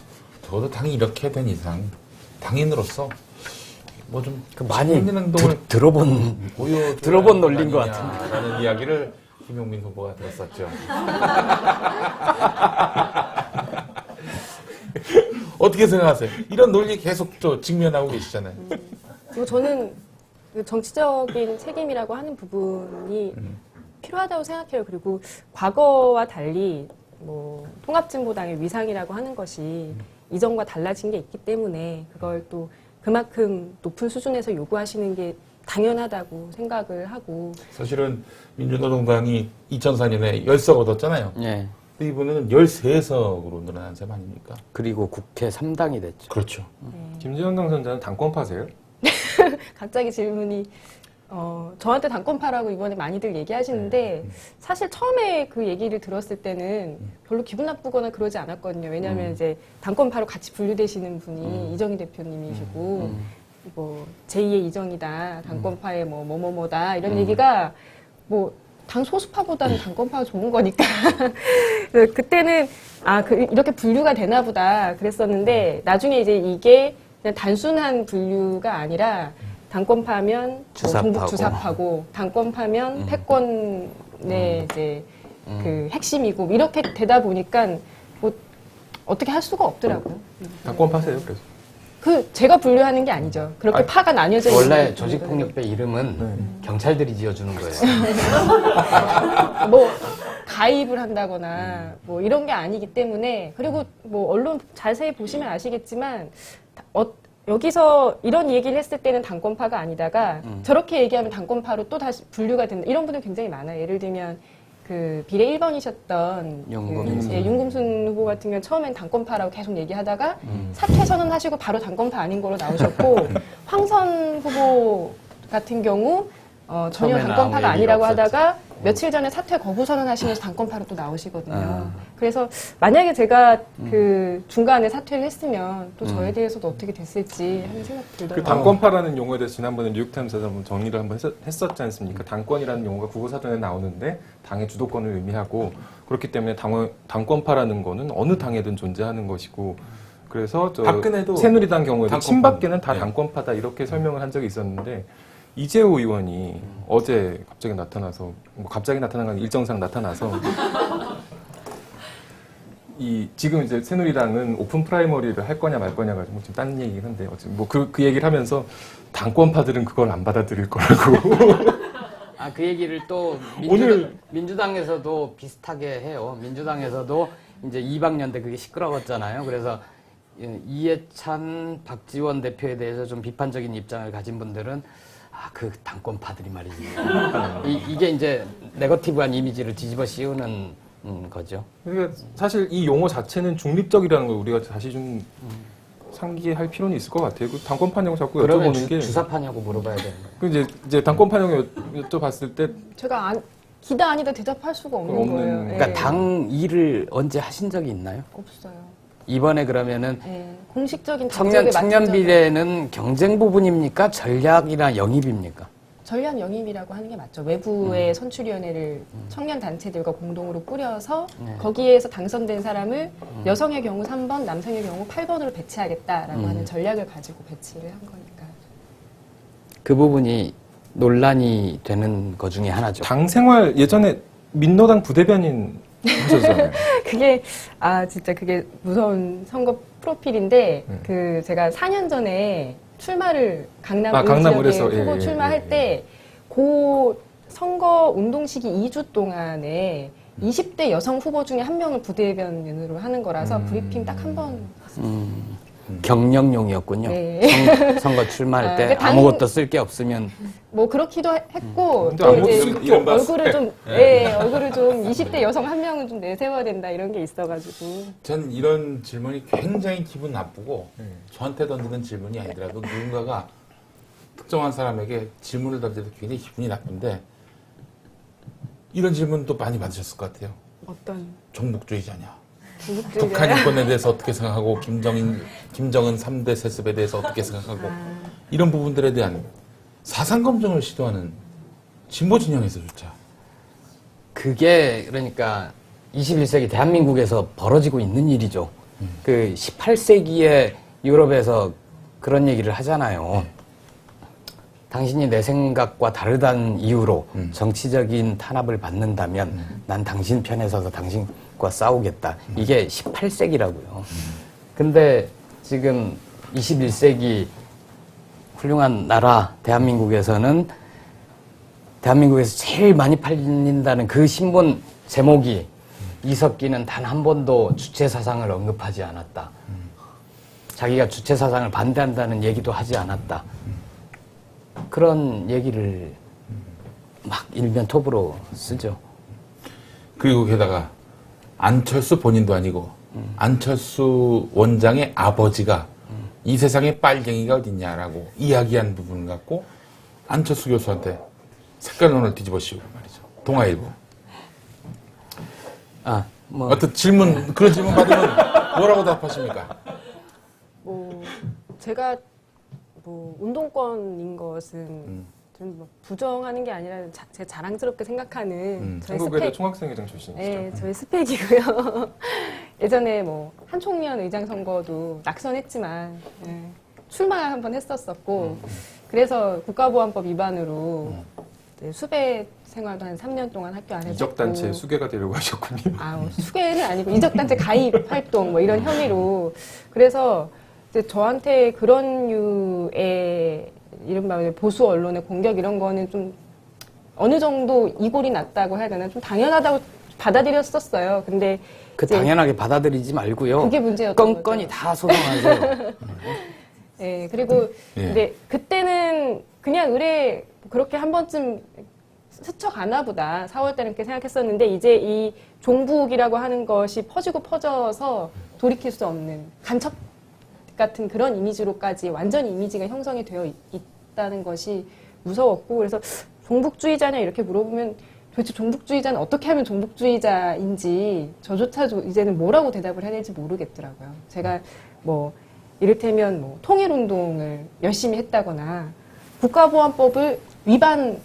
적어도 당이 이렇게 된 이상 당인으로서 뭐 좀 많이 책임 있는 행동을 들어본 들어본 논리인 것 같은데. 라는 이야기를 김용민 후보가 들었었죠. 어떻게 생각하세요? 이런 논리 계속 또 직면하고 계시잖아요. 그리고 저는 그 정치적인 책임이라고 하는 부분이 필요하다고 생각해요. 그리고 과거와 달리 뭐 통합진보당의 위상이라고 하는 것이 이전과 달라진 게 있기 때문에 그걸 또 그만큼 높은 수준에서 요구하시는 게 당연하다고 생각을 하고. 사실은 민주노동당이 2004년에 10석 얻었잖아요. 예. 근데 이번에는 13석으로 늘어난 셈 아닙니까? 그리고 국회 3당이 됐죠. 그렇죠. 김재현 당선자는 당권파세요? 갑자기 질문이 저한테 당권파라고 이번에 많이들 얘기하시는데 사실 처음에 그 얘기를 들었을 때는 별로 기분 나쁘거나 그러지 않았거든요. 왜냐하면 이제 당권파로 같이 분류되시는 분이 이정희 대표님이시고 뭐 제2의 이정이다, 당권파의 뭐뭐뭐다 이런 얘기가 뭐 당 소수파보다는 당권파가 좋은 거니까 그때는 이렇게 분류가 되나 보다 그랬었는데 나중에 이제 이게 그냥 단순한 분류가 아니라 당권파면 종북 주사파고 당권파면 패권의 이제 그 핵심이고 이렇게 되다 보니까 뭐 어떻게 할 수가 없더라고요. 당권파세요, 그래서. 제가 분류하는 게 아니죠. 그렇게 파가 나뉘어져 있는 원래 조직폭력배 이름은 경찰들이 지어주는 거예요. 뭐 가입을 한다거나 뭐 이런 게 아니기 때문에 그리고 뭐 언론 자세히 보시면 아시겠지만 여기서 이런 얘기를 했을 때는 당권파가 아니다가 저렇게 얘기하면 당권파로 또 다시 분류가 된다. 이런 분들 굉장히 많아요. 예를 들면 그 비례 1번이셨던 윤금순 후보 같은 경우는 처음엔 당권파라고 계속 얘기하다가 사퇴 선언하시고 바로 당권파 아닌 걸로 나오셨고 황선 후보 같은 경우 전혀 당권파가 아니라고 하다가 며칠 전에 사퇴 거부 선언하시면서 당권파로 또 나오시거든요. 그래서 만약에 제가 그 중간에 사퇴를 했으면 또 저에 대해서도 어떻게 됐을지 하는 생각이 그 들더라고요. 당권파라는 용어에 대해서 지난번에 뉴욕타임스에서 한번 정리를 한번 했었지 않습니까? 당권이라는 용어가 국어사전에 나오는데 당의 주도권을 의미하고 그렇기 때문에 당권파라는 거는 어느 당에든 존재하는 것이고 그래서 박근혜도 새누리당 경우에도 당권파. 친박계는 다 네. 당권파다 이렇게 설명을 한 적이 있었는데 이재호 의원이 어제 갑자기 나타나서 뭐 갑자기 나타난 건 일정상 나타나서 지금 이제 새누리당은 오픈 프라이머리를 할 거냐 말 거냐 가지고 지금 딴 얘기긴 한데 어쨌든 뭐 그 얘기를 하면서 당권파들은 그걸 안 받아들일 거라고. 그 얘기를 또 민주당에서도 비슷하게 해요. 민주당에서도 이제 이방연대 그게 시끄러웠잖아요. 그래서 이해찬, 박지원 대표에 대해서 좀 비판적인 입장을 가진 분들은 그 당권파들이 말이지. 이게 이제 네거티브한 이미지를 뒤집어 씌우는 거죠. 그러니까 사실 이 용어 자체는 중립적이라는 걸 우리가 다시 좀 상기할 필요는 있을 것 같아요. 그 당권파냐고 자꾸 그러면 여쭤보는 게 주사파냐고 물어봐야 되는 거예요. 그 이제 당권파냐고 여쭤봤을 때 제가 기다 아니다 대답할 수가 없는 거예요. 그러니까 예. 당 일을 언제 하신 적이 있나요? 없어요. 이번에 그러면은 예. 공식적인 당적에 청년 맡은 적은 비례는 경쟁 부분입니까? 전략이나 영입입니까? 전략 영입이라고 하는 게 맞죠. 외부의 선출위원회를 청년 단체들과 공동으로 꾸려서 거기에서 당선된 사람을 여성의 경우 3번, 남성의 경우 8번으로 배치하겠다라고 하는 전략을 가지고 배치를 한 거니까. 그 부분이 논란이 되는 것 중에 하나죠. 당 생활 예전에 민노당 부대변인 하셨잖아요. 그게 진짜 그게 무서운 선거 프로필인데 그 제가 4년 전에 출마를 강남을에서 후보 출마할 때 그 선거 운동 시기 2주 동안에 20대 여성 후보 중에 한 명을 부대변인으로 하는 거라서 브리핑 딱 한 번 했습니다. 경력용이었군요. 네. 선거 출마할 때 그러니까 아무것도 쓸 게 없으면 뭐 그렇기도 했고 근데 또 아무것도 이제 쓸게 얼굴을 좀 얼굴을 좀 20대 여성 한 명은 좀 내세워야 된다 이런 게 있어가지고 전 이런 질문이 굉장히 기분 나쁘고 저한테 던지는 질문이 아니더라도 누군가가 특정한 사람에게 질문을 던져도 굉장히 기분이 나쁜데 이런 질문도 많이 받으셨을 것 같아요. 어떤 종북주의자냐? 중국주의자 북한 인권에 대해서 어떻게 생각하고 김정은 3대 세습에 대해서 어떻게 생각하고 이런 부분들에 대한 사상 검증을 시도하는 진보 진영에서조차 그게 그러니까 21세기 대한민국에서 벌어지고 있는 일이죠. 그 18세기에 유럽에서 그런 얘기를 하잖아요. 당신이 내 생각과 다르다는 이유로 정치적인 탄압을 받는다면 난 당신 편에 서서 당신과 싸우겠다. 이게 18세기라고요. 근데 지금 21세기 훌륭한 나라 대한민국에서는 대한민국에서 제일 많이 팔린다는 그 신문 제목이 이석기는 단 한 번도 주체 사상을 언급하지 않았다. 자기가 주체 사상을 반대한다는 얘기도 하지 않았다. 그런 얘기를 막 일면 톱으로 쓰죠. 그리고 게다가 안철수 본인도 아니고 안철수 원장의 아버지가 이 세상에 빨갱이가 어딨냐라고 이야기한 부분 갖고 안철수 교수한테 색깔론을 뒤집어 씌우고 말이죠. 동아일보. 어떤 질문, 그런 질문 받으면 뭐라고 답하십니까? 뭐 제가 뭐 운동권인 것은 좀뭐 부정하는 게 아니라 제 자랑스럽게 생각하는 저의 한국외대 스펙, 총학생회장 출신이시죠? 네, 저의 스펙이고요. 예전에 뭐 한총련 의장 선거도 낙선했지만 출마 한번 했었었고 그래서 국가보안법 위반으로 이제 수배 생활도 한 3년 동안 학교 안에서 이적단체 했고. 수괴가 되려고 하셨군요. 수괴는 아니고 이적단체 가입 활동 뭐 이런 혐의로 그래서 이제 저한테 그런 류의 이른바 보수 언론의 공격 이런 거는 좀 어느 정도 이골이 났다고 해야 되나 좀 당연하다고 받아들였었어요. 근데 그 이제 당연하게 받아들이지 말고요. 그게 문제였던 건건이 거죠. 다 소송하세요. 네, 그리고 근데 그때는 그냥 의뢰 그렇게 한 번쯤 스쳐가나 보다 4월 때는 그렇게 생각했었는데 이제 이 종북이라고 하는 것이 퍼지고 퍼져서 돌이킬 수 없는 간첩 같은 그런 이미지로까지 완전히 이미지가 형성이 되어 있다는 것이 무서웠고 그래서 종북주의자냐 이렇게 물어보면 도대체 종북주의자는 어떻게 하면 종북주의자인지 저조차도 이제는 뭐라고 대답을 해야 될지 모르겠더라고요. 제가 뭐 이를테면 뭐 통일운동을 열심히 했다거나 국가보안법을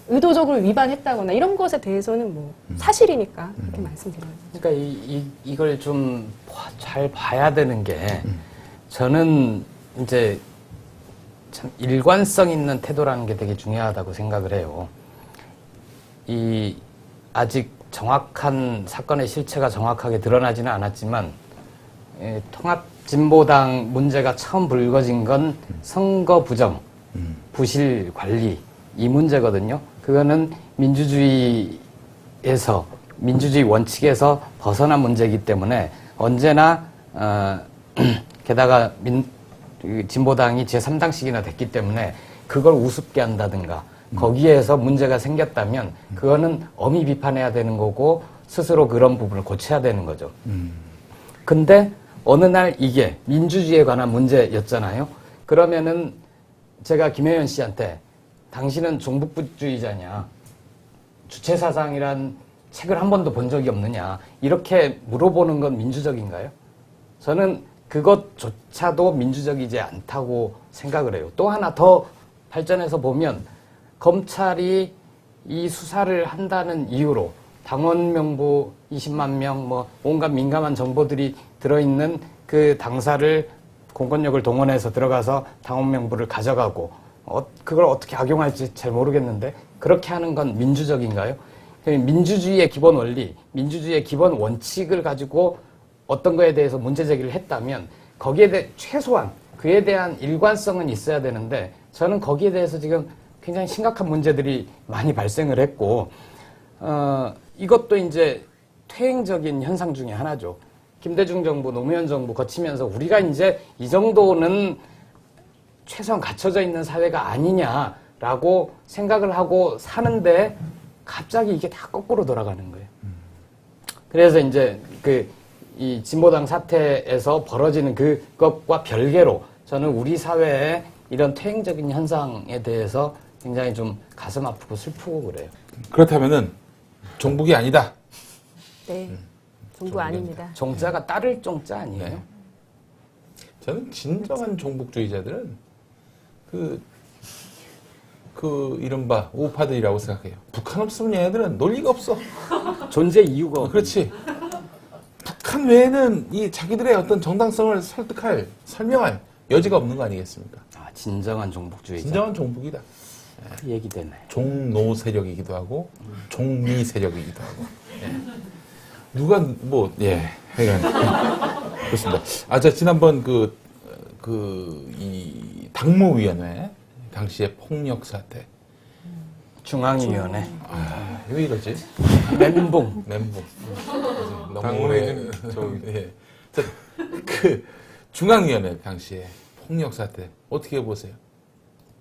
의도적으로 위반했다거나 이런 것에 대해서는 뭐 사실이니까 그렇게 말씀드려요. 그러니까 이걸 좀 잘 봐야 되는 게 저는 이제 참 일관성 있는 태도라는 게 되게 중요하다고 생각을 해요. 아직 정확한 사건의 실체가 정확하게 드러나지는 않았지만 통합진보당 문제가 처음 불거진 건 선거 부정, 부실 관리 이 문제거든요. 그거는 민주주의 원칙에서 벗어난 문제이기 때문에 언제나 게다가 진보당이 제3당씩이나 됐기 때문에 그걸 우습게 한다든가 거기에서 문제가 생겼다면 그거는 엄히 비판해야 되는 거고 스스로 그런 부분을 고쳐야 되는 거죠. 근데 어느 날 이게 민주주의에 관한 문제였잖아요. 그러면은 제가 김혜연 씨한테 당신은 종북주의자냐, 주체사상이란 책을 한 번도 본 적이 없느냐 이렇게 물어보는 건 민주적인가요? 저는 그것조차도 민주적이지 않다고 생각을 해요. 또 하나 더 발전해서 보면 검찰이 이 수사를 한다는 이유로 당원 명부 20만 명, 뭐 온갖 민감한 정보들이 들어있는 그 당사를 공권력을 동원해서 들어가서 당원 명부를 가져가고 그걸 어떻게 악용할지 잘 모르겠는데 그렇게 하는 건 민주적인가요? 민주주의의 기본 원리, 민주주의의 기본 원칙을 가지고 어떤 거에 대해서 문제 제기를 했다면 거기에 대해 최소한 그에 대한 일관성은 있어야 되는데 저는 거기에 대해서 지금 굉장히 심각한 문제들이 많이 발생을 했고 이것도 이제 퇴행적인 현상 중에 하나죠. 김대중 정부, 노무현 정부 거치면서 우리가 이제 이 정도는 최소한 갖춰져 있는 사회가 아니냐라고 생각을 하고 사는데 갑자기 이게 다 거꾸로 돌아가는 거예요. 그래서 이제 이 진보당 사태에서 벌어지는 그것과 별개로 저는 우리 사회의 이런 퇴행적인 현상에 대해서 굉장히 좀 가슴 아프고 슬프고 그래요. 그렇다면은 종북이 아니다. 네, 종북 아닙니다. 종자가 따를 종자 아니에요? 네. 저는 진정한 종북주의자들은 이른바 우파들이라고 생각해요. 북한 없으면 얘네들은 논리가 없어. 존재 이유가 그렇지. 북한 외에는 이 자기들의 어떤 정당성을 설명할 여지가 없는 거 아니겠습니까? 진정한 종북주의자. 진정한 종북이다. 그 얘기 되네. 종노 세력이기도 하고 종미 세력이기도 하고. 누가 하여간 그렇습니다. 저 지난번 이 당무위원회 당시의 폭력 사태. 중앙위원회. 왜 이러지? 멘붕. 너무 당무위는 예. 그 중앙위원회 당시에 폭력 사태 어떻게 보세요?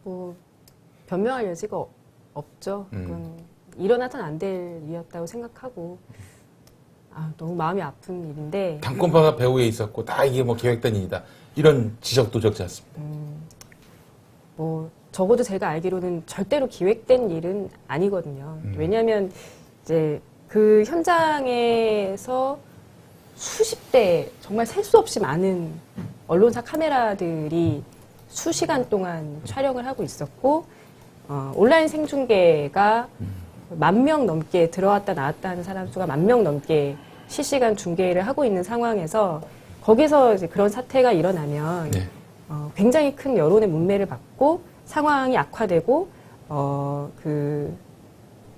뭐 변명할 여지가 없죠. 그건 일어나선 안 될 일이었다고 생각하고 너무 마음이 아픈 일인데 당권파가 배후에 있었고 다 이게 뭐 계획된 일이다 이런 지적도 적지 않습니다. 뭐 적어도 제가 알기로는 절대로 기획된 일은 아니거든요. 왜냐하면 이제 그 현장에서 수십 대 정말 셀 수 없이 많은 언론사 카메라들이 수시간 동안 촬영을 하고 있었고 온라인 생중계가 10,000명 넘게 들어왔다 나왔다 하는 사람 수가 10,000명 넘게 실시간 중계를 하고 있는 상황에서 거기서 이제 그런 사태가 일어나면 네. 굉장히 큰 여론의 문매를 받고 상황이 악화되고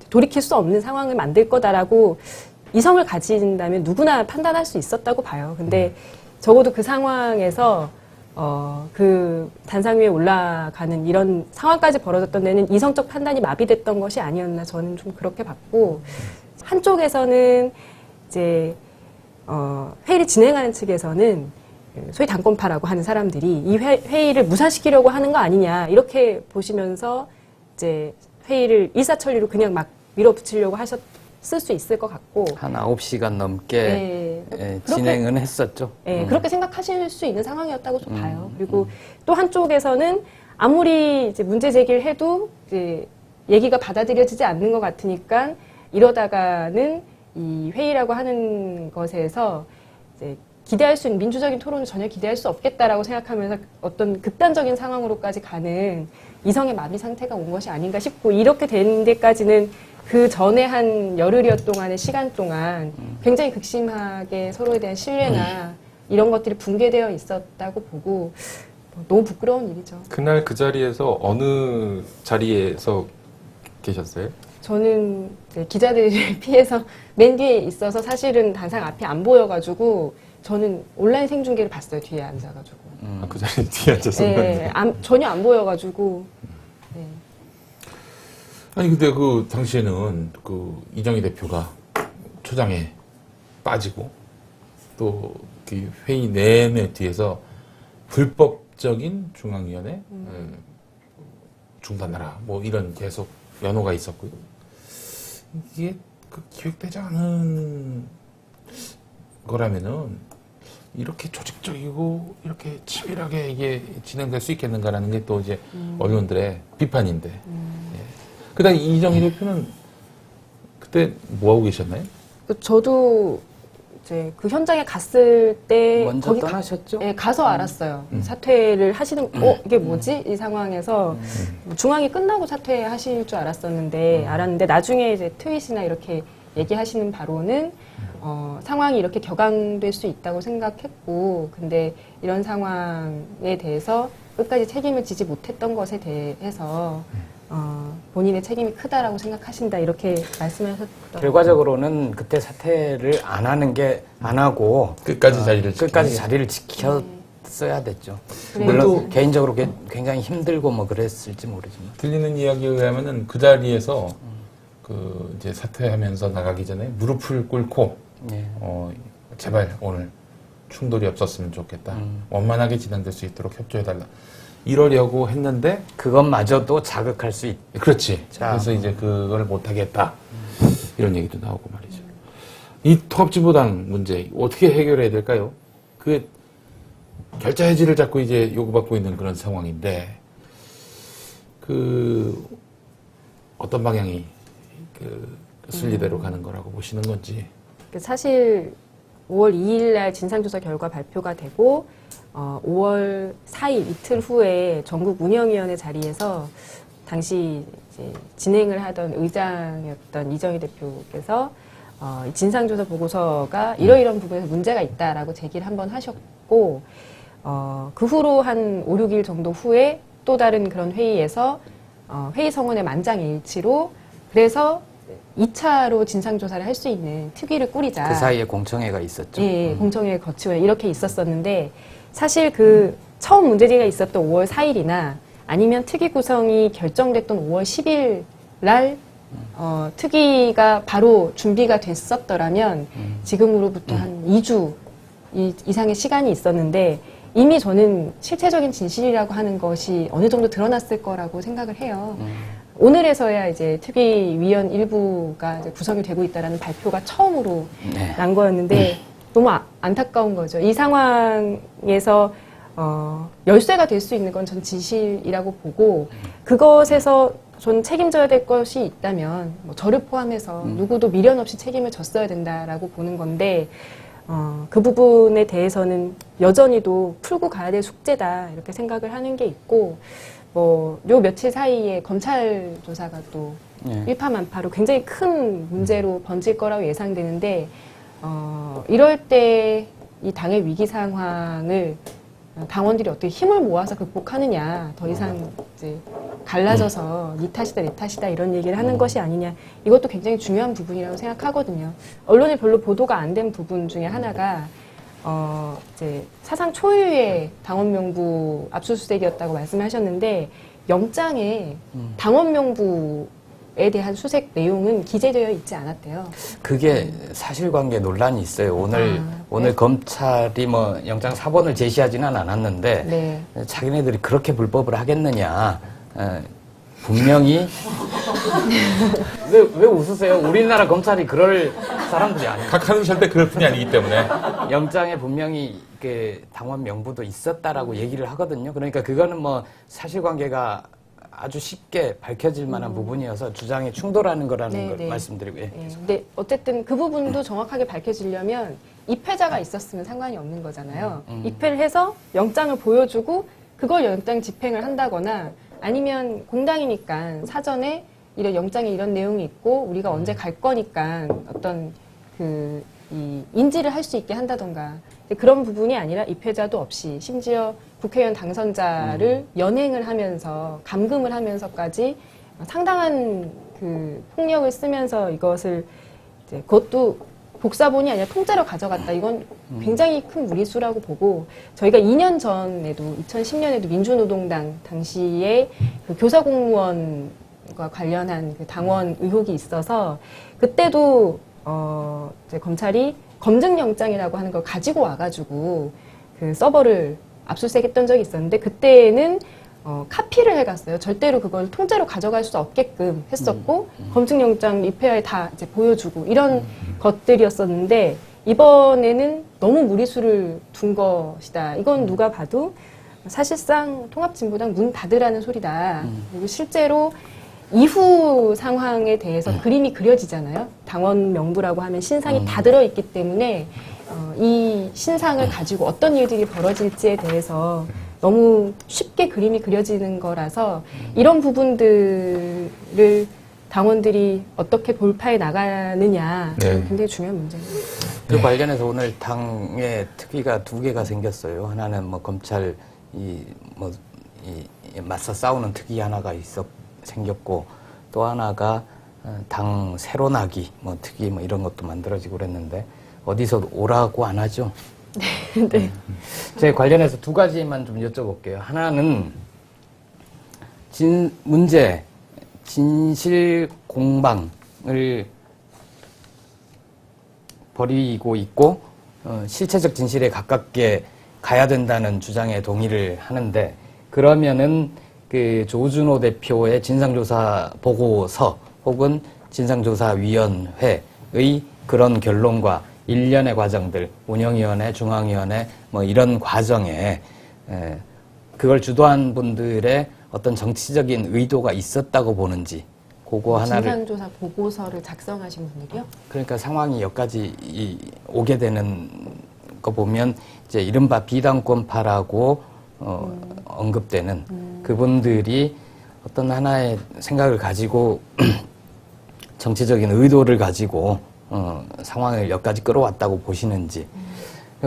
돌이킬 수 없는 상황을 만들 거다라고 이성을 가진다면 누구나 판단할 수 있었다고 봐요. 근데 적어도 그 상황에서 그 단상 위에 올라가는 이런 상황까지 벌어졌던 데는 이성적 판단이 마비됐던 것이 아니었나 저는 좀 그렇게 봤고 한쪽에서는 이제 회의를 진행하는 측에서는 소위 당권파라고 하는 사람들이 이 회의를 무산시키려고 하는 거 아니냐 이렇게 보시면서 이제 회의를 일사천리로 그냥 막 밀어붙이려고 하셨을 수 있을 것 같고 한 9시간 넘게 진행은 했었죠. 그렇게 생각하실 수 있는 상황이었다고 좀 봐요. 그리고 또 한쪽에서는 아무리 이제 문제 제기를 해도 이제 얘기가 받아들여지지 않는 것 같으니까 이러다가는 이 회의라고 하는 것에서 이제 기대할 수 있는 민주적인 토론을 전혀 기대할 수 없겠다라고 생각하면서 어떤 극단적인 상황으로까지 가는 이성의 마비 상태가 온 것이 아닌가 싶고 이렇게 된 데까지는 그 전에 한 열흘여 동안의 시간 동안 굉장히 극심하게 서로에 대한 신뢰나 이런 것들이 붕괴되어 있었다고 보고 너무 부끄러운 일이죠. 그날 그 자리에서 어느 자리에서 계셨어요? 저는 이제 기자들을 피해서 맨 뒤에 있어서 사실은 단상 앞이 안 보여가지고 저는 온라인 생중계를 봤어요. 뒤에 앉아가지고. 그 자리 뒤에 앉았었는데. 전혀 안 보여가지고. 네. 아니 근데 그 당시에는 그 이정희 대표가 초장에 빠지고 또 그 회의 내내 뒤에서 불법적인 중앙위원회 중단하라 뭐 이런 계속 연호가 있었고요. 이게 그 기획되지 않은 거라면은 이렇게 조직적이고 이렇게 치밀하게 이게 진행될 수 있겠는가라는 게 또 이제 언론들의 비판인데. 예. 그다음 이정희 대표는 그때 뭐 하고 계셨나요? 저도 이제 그 현장에 갔을 때 먼저 거기 떠나셨죠? 가서 알았어요. 사퇴를 하시는 이게 뭐지? 이 상황에서 중앙이 끝나고 사퇴하실 줄 알았는데 나중에 이제 트윗이나 이렇게 얘기하시는 바로는 상황이 이렇게 격앙될 수 있다고 생각했고 근데 이런 상황에 대해서 끝까지 책임을 지지 못했던 것에 대해서 본인의 책임이 크다라고 생각하신다 이렇게 말씀하셨더라고요. 결과적으로는 그때 사퇴를 안 하고 끝까지 자리를 끝까지 자리를 지켰어야 됐죠. 그래요. 물론 개인적으로 굉장히 힘들고 뭐 그랬을지 모르지만 들리는 이야기에 의하면은 그 자리에서 그 이제 사퇴하면서 나가기 전에 무릎을 꿇고 예. 제발 오늘 충돌이 없었으면 좋겠다. 원만하게 진행될 수 있도록 협조해달라. 이러려고 했는데 그것마저도 자극할 수 있. 그렇지. 자. 그래서 이제 그걸 못하겠다. 이런 얘기도 나오고 말이죠. 이 통합진보당 문제 어떻게 해결해야 될까요? 그 결자 해지를 자꾸 이제 요구받고 있는 그런 상황인데 그 어떤 방향이 그 순리대로 가는 거라고 보시는 건지. 사실 5월 2일 날 진상조사 결과 발표가 되고 5월 4일 이틀 후에 전국 운영위원회 자리에서 당시 이제 진행을 하던 의장이었던 이정희 대표께서 진상조사 보고서가 이러이러한 부분에서 문제가 있다라고 제기를 한번 하셨고 그 후로 한 5, 6일 정도 후에 또 다른 그런 회의에서 회의 성원의 만장일치로 그래서 2차로 진상조사를 할 수 있는 특위를 꾸리자. 그 사이에 공청회가 있었죠. 예, 공청회 거치고 이렇게 있었었는데 사실 그 처음 문제제기가 있었던 5월 4일이나 아니면 특위 구성이 결정됐던 5월 10일 날 특위가 바로 준비가 됐었더라면 지금으로부터 한 2주 이상의 시간이 있었는데 이미 저는 실체적인 진실이라고 하는 것이 어느 정도 드러났을 거라고 생각을 해요. 오늘에서야 이제 특위위원 일부가 이제 구성이 되고 있다라는 발표가 처음으로 네. 난 거였는데 너무 안타까운 거죠. 이 상황에서 열쇠가 될 수 있는 건 전 진실이라고 보고 그것에서 전 책임져야 될 것이 있다면 뭐 저를 포함해서 누구도 미련 없이 책임을 졌어야 된다라고 보는 건데 그 부분에 대해서는 여전히도 풀고 가야 될 숙제다 이렇게 생각을 하는 게 있고 뭐 요 며칠 사이에 검찰 조사가 또 일파만파로 굉장히 큰 문제로 번질 거라고 예상되는데 이럴 때 이 당의 위기 상황을 당원들이 어떻게 힘을 모아서 극복하느냐 더 이상 이제 갈라져서 네 탓이다 내 탓이다 이런 얘기를 하는 것이 아니냐 이것도 굉장히 중요한 부분이라고 생각하거든요. 언론에 별로 보도가 안 된 부분 중에 하나가 이제 사상 초유의 당원 명부 압수수색이었다고 말씀하셨는데 영장에 당원 명부에 대한 수색 내용은 기재되어 있지 않았대요. 그게 사실관계 논란이 있어요. 오늘 검찰이 뭐 영장 사본을 제시하지는 않았는데 네. 자기네들이 그렇게 불법을 하겠느냐. 분명히 왜 웃으세요? 우리나라 검찰이 그럴 사람들이 아니에요. 각하는 절대 그럴 뿐이 아니기 때문에. 영장에 분명히 그 당원 명부도 있었다라고 얘기를 하거든요. 그러니까 그거는 뭐 사실관계가 아주 쉽게 밝혀질 만한 부분이어서 주장이 충돌하는 거라는 걸 말씀드리고. 예. 근데 어쨌든 그 부분도 정확하게 밝혀지려면 입회자가 있었으면 상관이 없는 거잖아요. 입회를 해서 영장을 보여주고 그걸 영장 집행을 한다거나 아니면 공당이니까 사전에 이런 영장에 이런 내용이 있고 우리가 언제 갈 거니까 어떤 이 인지를 할 수 있게 한다던가 그런 부분이 아니라 입회자도 없이 심지어 국회의원 당선자를 연행을 하면서 감금을 하면서까지 상당한 그 폭력을 쓰면서 이것을 이제 그것도 복사본이 아니라 통째로 가져갔다. 이건 굉장히 큰 무리수라고 보고 저희가 2년 전에도 2010년에도 민주노동당 당시에 그 교사 공무원과 관련한 그 당원 의혹이 있어서 그때도 이제 검찰이 검증영장이라고 하는 걸 가지고 와가지고 그 서버를 압수수색했던 적이 있었는데 그때는 카피를 해갔어요. 절대로 그걸 통째로 가져갈 수 없게끔 했었고 검증영장 입회하에 다 이제 보여주고 이런 것들이었었는데 이번에는 너무 무리수를 둔 것이다. 이건 누가 봐도 사실상 통합진보당 문 닫으라는 소리다. 그리고 실제로 이후 상황에 대해서 그림이 그려지잖아요. 당원 명부라고 하면 신상이 다 들어있기 때문에 이 신상을 가지고 어떤 일들이 벌어질지에 대해서 너무 쉽게 그림이 그려지는 거라서 이런 부분들을 당원들이 어떻게 돌파해 나가느냐 굉장히 중요한 문제입니다. 그 관련해서 오늘 당의 특위가 2개가 생겼어요. 하나는 뭐 검찰 맞서 싸우는 특위 하나가 생겼고 또 하나가 당 새로 나기 특위 이런 것도 만들어지고 그랬는데 어디서 오라고 안 하죠? 네. 제 관련해서 2가지만 좀 여쭤볼게요. 하나는 진실 공방을 벌이고 있고 실체적 진실에 가깝게 가야 된다는 주장에 동의를 하는데 그러면은 그 조준호 대표의 진상조사 보고서 혹은 진상조사위원회의 그런 결론과 일련의 과정들, 운영위원회, 중앙위원회 이런 과정에 그걸 주도한 분들의 어떤 정치적인 의도가 있었다고 보는지 그거 하나를 진상조사 보고서를 작성하신 분들이요? 그러니까 상황이 여기까지 오게 되는 거 보면 이제 이른바 비당권파라고 언급되는 그분들이 어떤 하나의 생각을 가지고 정치적인 의도를 가지고 상황을 여기까지 끌어왔다고 보시는지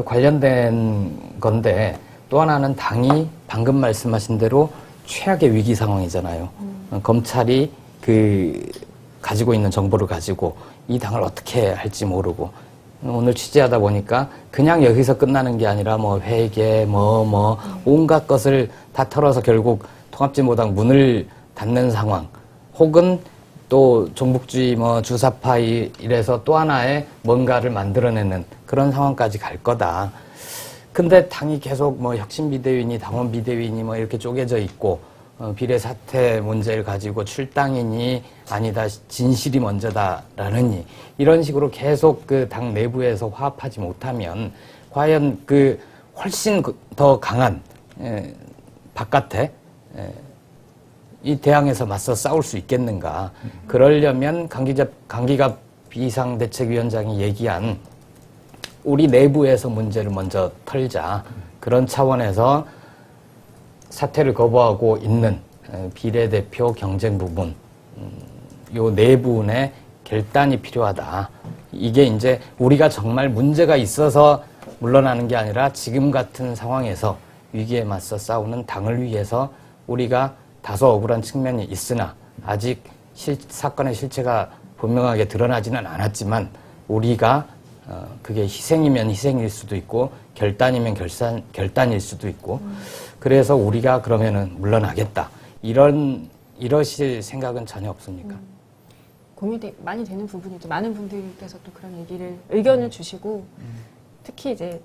관련된 건데 또 하나는 당이 방금 말씀하신 대로 최악의 위기 상황이잖아요. 검찰이 가지고 있는 정보를 가지고 이 당을 어떻게 할지 모르고 오늘 취재하다 보니까 그냥 여기서 끝나는 게 아니라 회계 온갖 것을 다 털어서 결국 통합진보당 문을 닫는 상황 혹은 또 종북주의 주사파 이래서 또 하나의 뭔가를 만들어내는 그런 상황까지 갈 거다. 근데 당이 계속 혁신비대위니 당원비대위니 이렇게 쪼개져 있고 비례사퇴 문제를 가지고 출당이니 아니다 진실이 먼저다라느니 이런 식으로 계속 그 당 내부에서 화합하지 못하면 과연 훨씬 더 강한 바깥에 이 대항에서 맞서 싸울 수 있겠는가. 그러려면 강기갑 비상대책위원장이 얘기한 우리 내부에서 문제를 먼저 털자. 그런 차원에서 사퇴를 거부하고 있는 비례대표 경쟁 부분, 요 네 분의 결단이 필요하다. 이게 이제 우리가 정말 문제가 있어서 물러나는 게 아니라 지금 같은 상황에서 위기에 맞서 싸우는 당을 위해서 우리가 다소 억울한 측면이 있으나 아직 사건의 실체가 분명하게 드러나지는 않았지만 우리가 그게 희생이면 희생일 수도 있고 결단이면 결단일 수도 있고 그래서 우리가 그러면은 물러나겠다. 이러실 생각은 전혀 없습니까? 고민이 많이 되는 부분이죠. 많은 분들께서 또 그런 의견을 주시고 특히 이제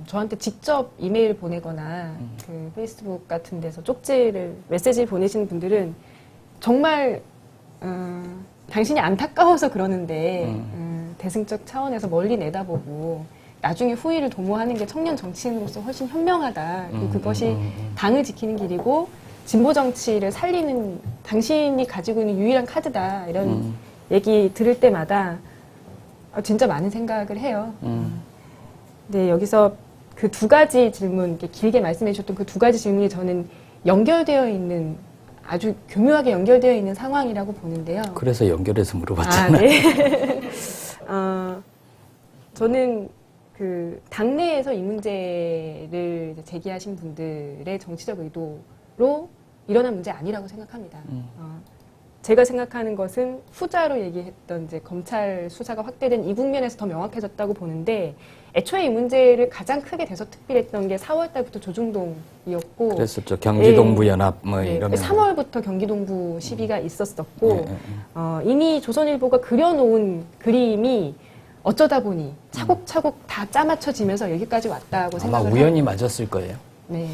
저한테 직접 이메일 보내거나 그 페이스북 같은 데서 메시지를 보내시는 분들은 정말 당신이 안타까워서 그러는데 대승적 차원에서 멀리 내다보고 나중에 후위를 도모하는 게 청년 정치인으로서 훨씬 현명하다. 그리고 그것이 당을 지키는 길이고 진보 정치를 살리는 당신이 가지고 있는 유일한 카드다. 이런 얘기 들을 때마다 진짜 많은 생각을 해요. 네, 여기서 그 두 가지 질문, 이렇게 길게 말씀해 주셨던 그 두 가지 질문이 저는 연결되어 있는, 아주 교묘하게 연결되어 있는 상황이라고 보는데요. 그래서 연결해서 물어봤잖아요. 네. 저는 그 당내에서 이 문제를 제기하신 분들의 정치적 의도로 일어난 문제 아니라고 생각합니다. 제가 생각하는 것은 후자로 얘기했던 이제 검찰 수사가 확대된 이 국면에서 더 명확해졌다고 보는데 애초에 이 문제를 가장 크게 대서특필했던 게 4월 달부터 조중동이었고 그랬었죠. 경기동부 연합 뭐 네, 이러면 3월부터 경기동부 시비가 있었었고 이미 조선일보가 그려놓은 그림이 어쩌다 보니 차곡차곡 다 짜맞춰지면서 여기까지 왔다고 아마 생각을 우연히 맞았을 거예요. 네.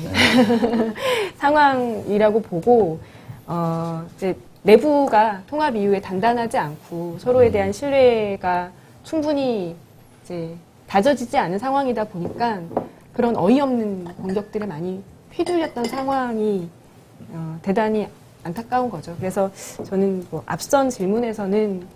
상황이라고 보고 이제 내부가 통합 이후에 단단하지 않고 서로에 대한 신뢰가 충분히 이제 다져지지 않은 상황이다 보니까 그런 어이없는 공격들에 많이 휘둘렸던 상황이 대단히 안타까운 거죠. 그래서 저는 뭐 앞선 질문에서는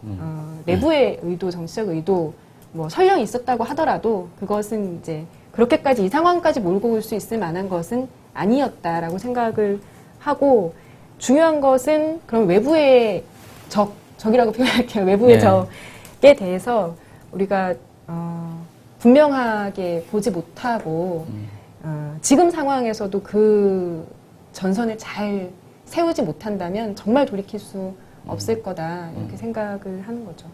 내부의 의도, 정치적 의도, 뭐 설령이 있었다고 하더라도 그것은 이제 그렇게까지 이 상황까지 몰고 올 수 있을 만한 것은 아니었다라고 생각을 하고 중요한 것은 그럼 외부의 적이라고 표현할게요. 외부의 네. 적에 대해서 우리가 분명하게 보지 못하고 지금 상황에서도 그 전선을 잘 세우지 못한다면 정말 돌이킬 수 없을 거다 이렇게 생각을 하는 거죠.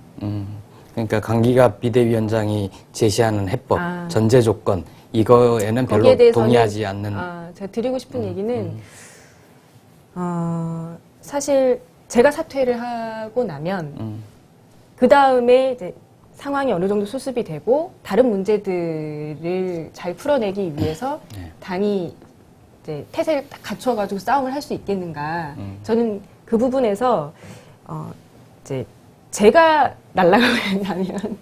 그러니까 강기갑 비대위원장이 제시하는 해법, 전제 조건 이거에는 별로 거기에 대해서는, 동의하지 않는. 제가 드리고 싶은 얘기는 사실 제가 사퇴를 하고 나면 그 다음에 이제 상황이 어느 정도 수습이 되고 다른 문제들을 잘 풀어내기 위해서 당이 이제 태세를 딱 갖춰가지고 싸움을 할 수 있겠는가? 저는 그 부분에서 이제 제가 날아가고 나면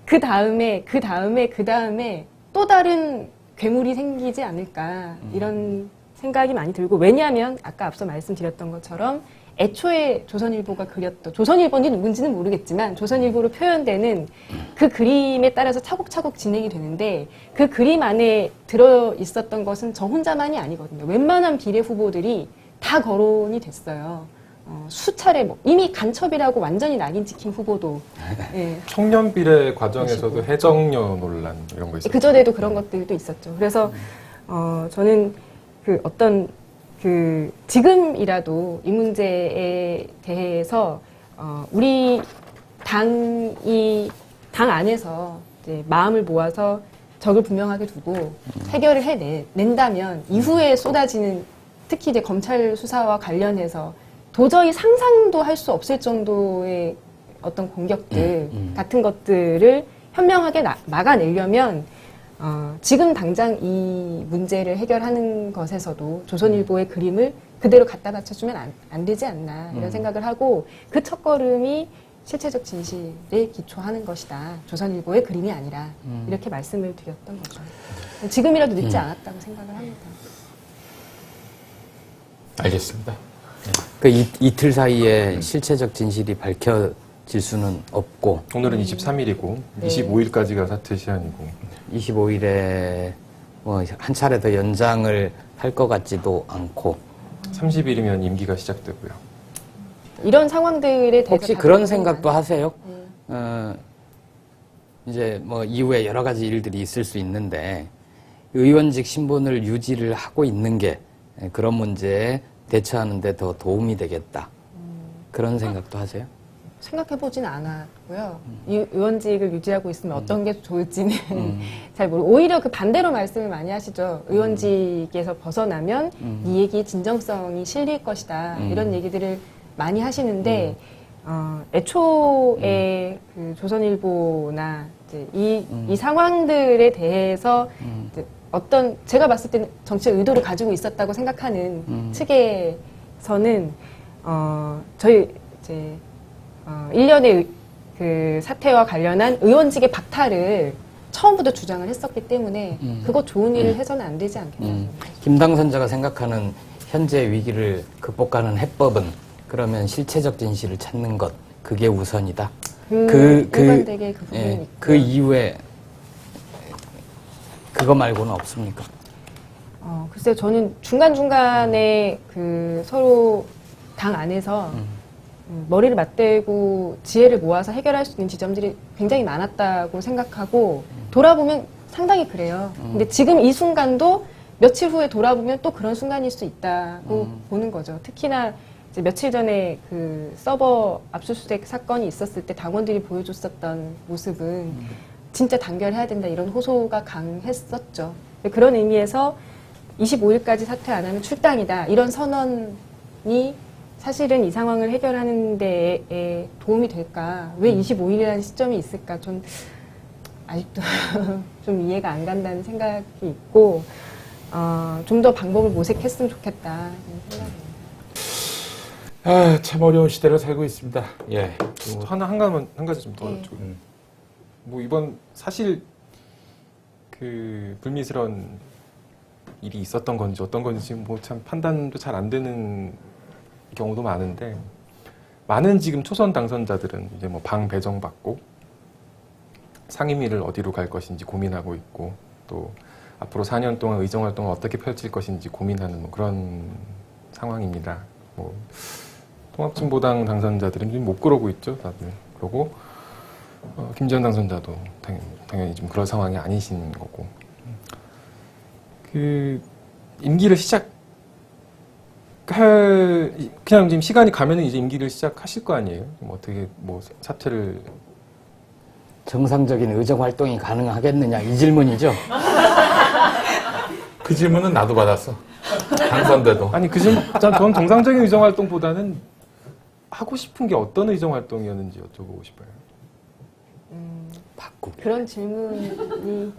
그 다음에 또 다른 괴물이 생기지 않을까 이런 생각이 많이 들고 왜냐하면 아까 앞서 말씀드렸던 것처럼 애초에 조선일보가 그렸던 조선일보인지 누군지는 모르겠지만 조선일보로 표현되는 그 그림에 따라서 차곡차곡 진행이 되는데 그 그림 안에 들어 있었던 것은 저 혼자만이 아니거든요. 웬만한 비례 후보들이 다 거론이 됐어요. 수차례 뭐 이미 간첩이라고 완전히 낙인 찍힌 후보도 예. 청년 비례 과정에서도 해정녀 논란 이런 거 있었죠. 그 전에도 그런 것들도 있었죠. 그래서 저는 그 어떤 그 지금이라도 이 문제에 대해서 우리 당 안에서 이제 마음을 모아서 적을 분명하게 두고 해결을 해낸다면 이후에 쏟아지는 특히 이제 검찰 수사와 관련해서 도저히 상상도 할 수 없을 정도의 어떤 공격들 같은 것들을 현명하게 막아내려면 지금 당장 이 문제를 해결하는 것에서도 조선일보의 그림을 그대로 갖다 바쳐주면 안 되지 않나 이런 생각을 하고 그 첫걸음이 실체적 진실에 기초하는 것이다. 조선일보의 그림이 아니라 이렇게 말씀을 드렸던 거죠. 지금이라도 늦지 않았다고 생각을 합니다. 알겠습니다. 그 이틀 사이에 실체적 진실이 밝혀질 수는 없고 오늘은 23일이고 네. 25일까지가 사퇴 시한이고 25일에 뭐 한 차례 더 연장을 할 것 같지도 않고 30일이면 임기가 시작되고요. 이런 상황들에 대해서 혹시 다들 그런 고민이 생각도 많- 하세요? 네. 이제 뭐 이후에 여러 가지 일들이 있을 수 있는데 의원직 신분을 유지를 하고 있는 게 그런 문제에 대처하는 데 더 도움이 되겠다. 그런 생각도 하세요? 생각해보진 않았고요. 이 의원직을 유지하고 있으면 어떤 게 좋을지는 잘 모르고 오히려 그 반대로 말씀을 많이 하시죠. 의원직에서 벗어나면 이 얘기의 진정성이 실릴 것이다. 이런 얘기들을 많이 하시는데 애초에 그 조선일보나 이제 이 상황들에 대해서 이제 어떤 제가 봤을 때는 정치적 의도를 가지고 있었다고 생각하는 측에서는 저희 이제 1년의 그 사태와 관련한 의원직의 박탈을 처음부터 주장을 했었기 때문에 그거 좋은 일을 해서는 안 되지 않겠나 생각합니다. 김 당선자가 생각하는 현재 위기를 극복하는 해법은 그러면 실체적 진실을 찾는 것 그게 우선이다. 일관되게 그 부분이 예, 있고요. 그 이후에 그거 말고는 없습니까? 글쎄요, 저는 중간중간에 그 서로 당 안에서 머리를 맞대고 지혜를 모아서 해결할 수 있는 지점들이 굉장히 많았다고 생각하고 돌아보면 상당히 그래요. 근데 지금 이 순간도 며칠 후에 돌아보면 또 그런 순간일 수 있다고 보는 거죠. 특히나 이제 며칠 전에 그 서버 압수수색 사건이 있었을 때 당원들이 보여줬었던 모습은 진짜 단결해야 된다 이런 호소가 강했었죠. 그런 의미에서 25일까지 사퇴 안 하면 출당이다 이런 선언이 사실은 이 상황을 해결하는 데에 도움이 될까? 왜 25일이라는 시점이 있을까? 전 아직도 좀 이해가 안 간다는 생각이 있고 좀 더 방법을 모색했으면 좋겠다 이런 생각입니다. 아, 참 어려운 시대를 살고 있습니다. 예. 한 가지 좀 더 네. 뭐 이번 사실 그 불미스러운 일이 있었던 건지 어떤 건지 뭐 참 판단도 잘 안 되는 경우도 많은데 많은 지금 초선 당선자들은 이제 뭐 방 배정 받고 상임위를 어디로 갈 것인지 고민하고 있고 또 앞으로 4년 동안 의정 활동을 어떻게 펼칠 것인지 고민하는 뭐 그런 상황입니다. 뭐 통합진보당 당선자들은 지금 못 그러고 있죠, 다들. 그러고 김재현 당선자도 당연히 좀 그런 상황이 아니신 거고. 그 임기를 그냥 지금 시간이 가면은 이제 임기를 시작하실 거 아니에요? 뭐 어떻게 뭐 사퇴를 정상적인 의정 활동이 가능하겠느냐 이 질문이죠. 그 질문은 나도 받았어. 당선돼도. 아니 전 정상적인 의정 활동보다는 하고 싶은 게 어떤 의정 활동이었는지 여쭤보고 싶어요. 바꾸기. 그런 질문이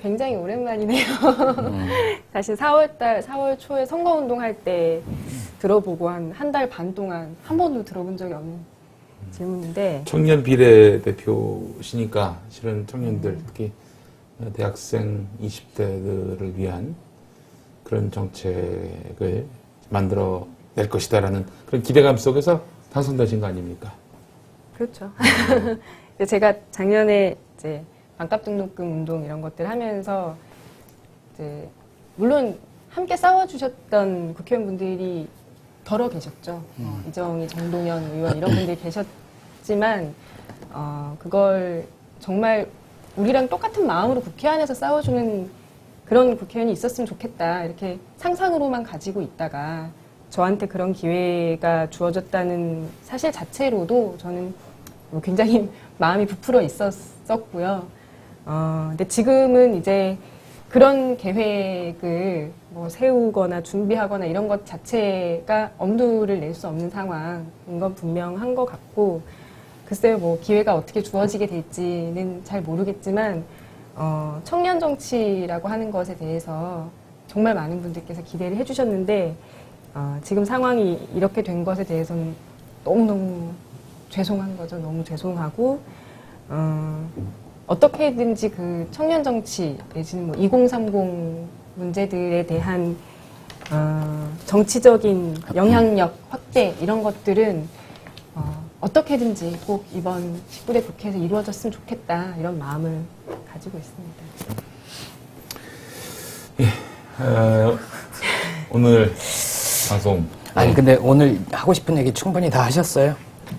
굉장히 오랜만이네요. 사실 4월 초에 선거운동 할 때 들어보고 한 달 반 동안 한 번도 들어본 적이 없는 질문인데 청년 비례대표시니까 실은 청년들 특히 대학생 20대들을 위한 그런 정책을 만들어 낼 것이다라는 그런 기대감 속에서 당선되신 거 아닙니까? 그렇죠. 제가 작년에 이제 반값 등록금 운동 이런 것들 하면서 이제 물론 함께 싸워주셨던 국회의원분들이 더러 계셨죠. 이정희, 정동연 의원 이런 분들이 계셨지만 그걸 정말 우리랑 똑같은 마음으로 국회 안에서 싸워주는 그런 국회의원이 있었으면 좋겠다 이렇게 상상으로만 가지고 있다가 저한테 그런 기회가 주어졌다는 사실 자체로도 저는 굉장히 마음이 부풀어 있었고요. 근데 지금은 이제 그런 계획을 뭐 세우거나 준비하거나 이런 것 자체가 엄두를 낼 수 없는 상황인 건 분명한 것 같고, 글쎄요, 뭐 기회가 어떻게 주어지게 될지는 잘 모르겠지만, 청년 정치라고 하는 것에 대해서 정말 많은 분들께서 기대를 해주셨는데, 지금 상황이 이렇게 된 것에 대해서는 너무너무 죄송한 거죠. 너무 죄송하고 어떻게든지 그 청년 정치 내지는 뭐 2030 문제들에 대한 정치적인 영향력 확대 이런 것들은 어떻게든지 꼭 이번 19대 국회에서 이루어졌으면 좋겠다 이런 마음을 가지고 있습니다. 오늘 방송 아니 근데 오늘 하고 싶은 얘기 충분히 다 하셨어요?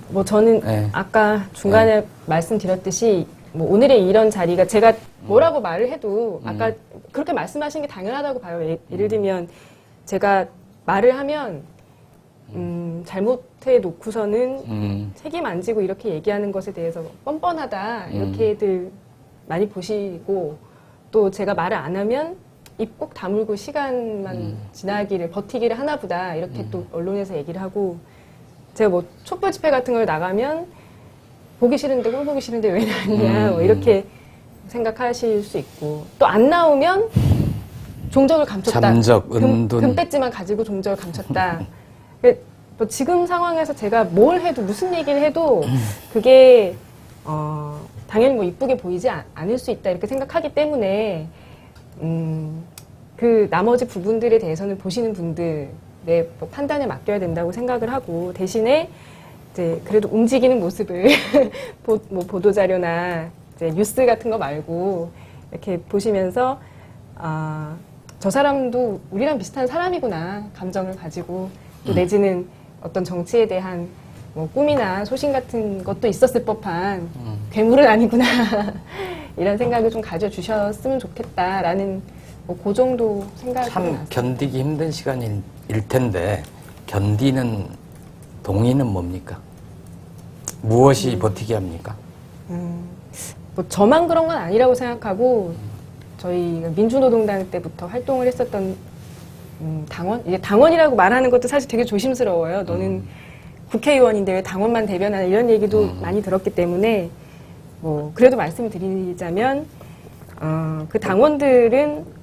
뭐 저는 네. 아까 중간에 말씀드렸듯이 뭐 오늘의 이런 자리가 제가 뭐라고 말을 해도 아까 그렇게 말씀하신 게 당연하다고 봐요. 예를 들면 제가 말을 하면 잘못해 놓고서는 책임 안 지고 이렇게 얘기하는 것에 대해서 뻔뻔하다 이렇게들 많이 보시고 또 제가 말을 안 하면 입 꼭 다물고 시간만 지나기를 버티기를 하나 보다 이렇게 또 언론에서 얘기를 하고 제가 뭐 촛불 집회 같은 걸 나가면 보기 싫은데 꼴 보기 싫은데 왜 나왔냐 뭐 이렇게 생각하실 수 있고 또 안 나오면 종적을 감췄다. 잠적, 은둔. 금배지만 가지고 종적을 감췄다. 뭐 지금 상황에서 제가 뭘 해도 무슨 얘기를 해도 그게 당연히 뭐 이쁘게 보이지 않을 수 있다 이렇게 생각하기 때문에 그 나머지 부분들에 대해서는 보시는 분들의 뭐 판단에 맡겨야 된다고 생각을 하고 대신에 이제 그래도 움직이는 모습을 뭐 보도 자료나 이제 뉴스 같은 거 말고 이렇게 보시면서 저 사람도 우리랑 비슷한 사람이구나 감정을 가지고 또 내지는 어떤 정치에 대한 뭐 꿈이나 소신 같은 것도 있었을 법한 괴물은 아니구나 이런 생각을 좀 가져주셨으면 좋겠다라는 뭐 그 정도 생각이 참 났습니다. 견디기 힘든 시간일 텐데 견디는 동의는 뭡니까? 무엇이 버티게 합니까? 뭐 저만 그런 건 아니라고 생각하고 저희 민주노동당 때부터 활동을 했었던 당원? 이제 당원이라고 말하는 것도 사실 되게 조심스러워요. 너는 국회의원인데 왜 당원만 대변하나 이런 얘기도 많이 들었기 때문에 뭐 그래도 말씀을 드리자면 그 당원들은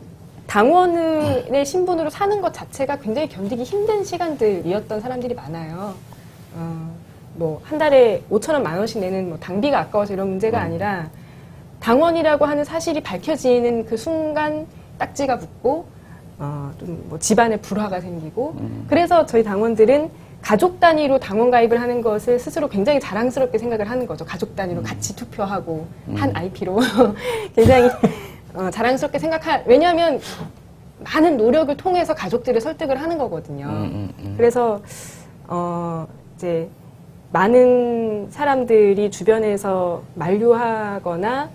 당원의 신분으로 사는 것 자체가 굉장히 견디기 힘든 시간들이었던 사람들이 많아요. 뭐 한 달에 5,000원, 10,000원씩 내는 뭐 당비가 아까워서 이런 문제가 아니라 당원이라고 하는 사실이 밝혀지는 그 순간 딱지가 붙고 좀 뭐 집안에 불화가 생기고 그래서 저희 당원들은 가족 단위로 당원 가입을 하는 것을 스스로 굉장히 자랑스럽게 생각을 하는 거죠. 가족 단위로 같이 투표하고 한 IP로 굉장히 자랑스럽게 왜냐하면 많은 노력을 통해서 가족들을 설득을 하는 거거든요. 그래서 이제 많은 사람들이 주변에서 만류하거나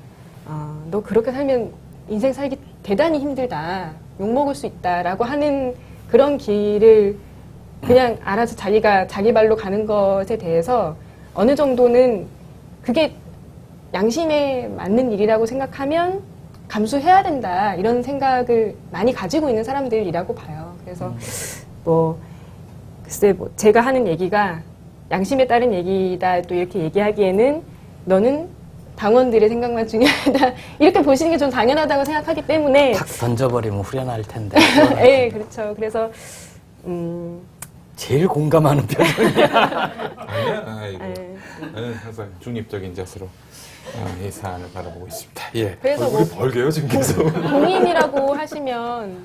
너 그렇게 살면 인생 살기 대단히 힘들다. 욕먹을 수 있다라고 하는 그런 길을 그냥 알아서 자기가 자기 발로 가는 것에 대해서 어느 정도는 그게 양심에 맞는 일이라고 생각하면 감수해야 된다. 이런 생각을 많이 가지고 있는 사람들이라고 봐요. 그래서 뭐 글쎄 뭐 제가 하는 얘기가 양심에 따른 얘기다 또 이렇게 얘기하기에는 너는 당원들의 생각만 중요하다 이렇게 보시는 게 좀 당연하다고 생각하기 때문에 탁 던져버리면 후련할 텐데. 네, 그렇죠. 그래서 제일 공감하는 표정이야. 아니야. 아이고. 네. 나는 항상 중립적인 자세로 이 사안을 바라보고 있습니다. 예. 그래서 뭐 우리 벌게요 지금 계속. 공인이라고 하시면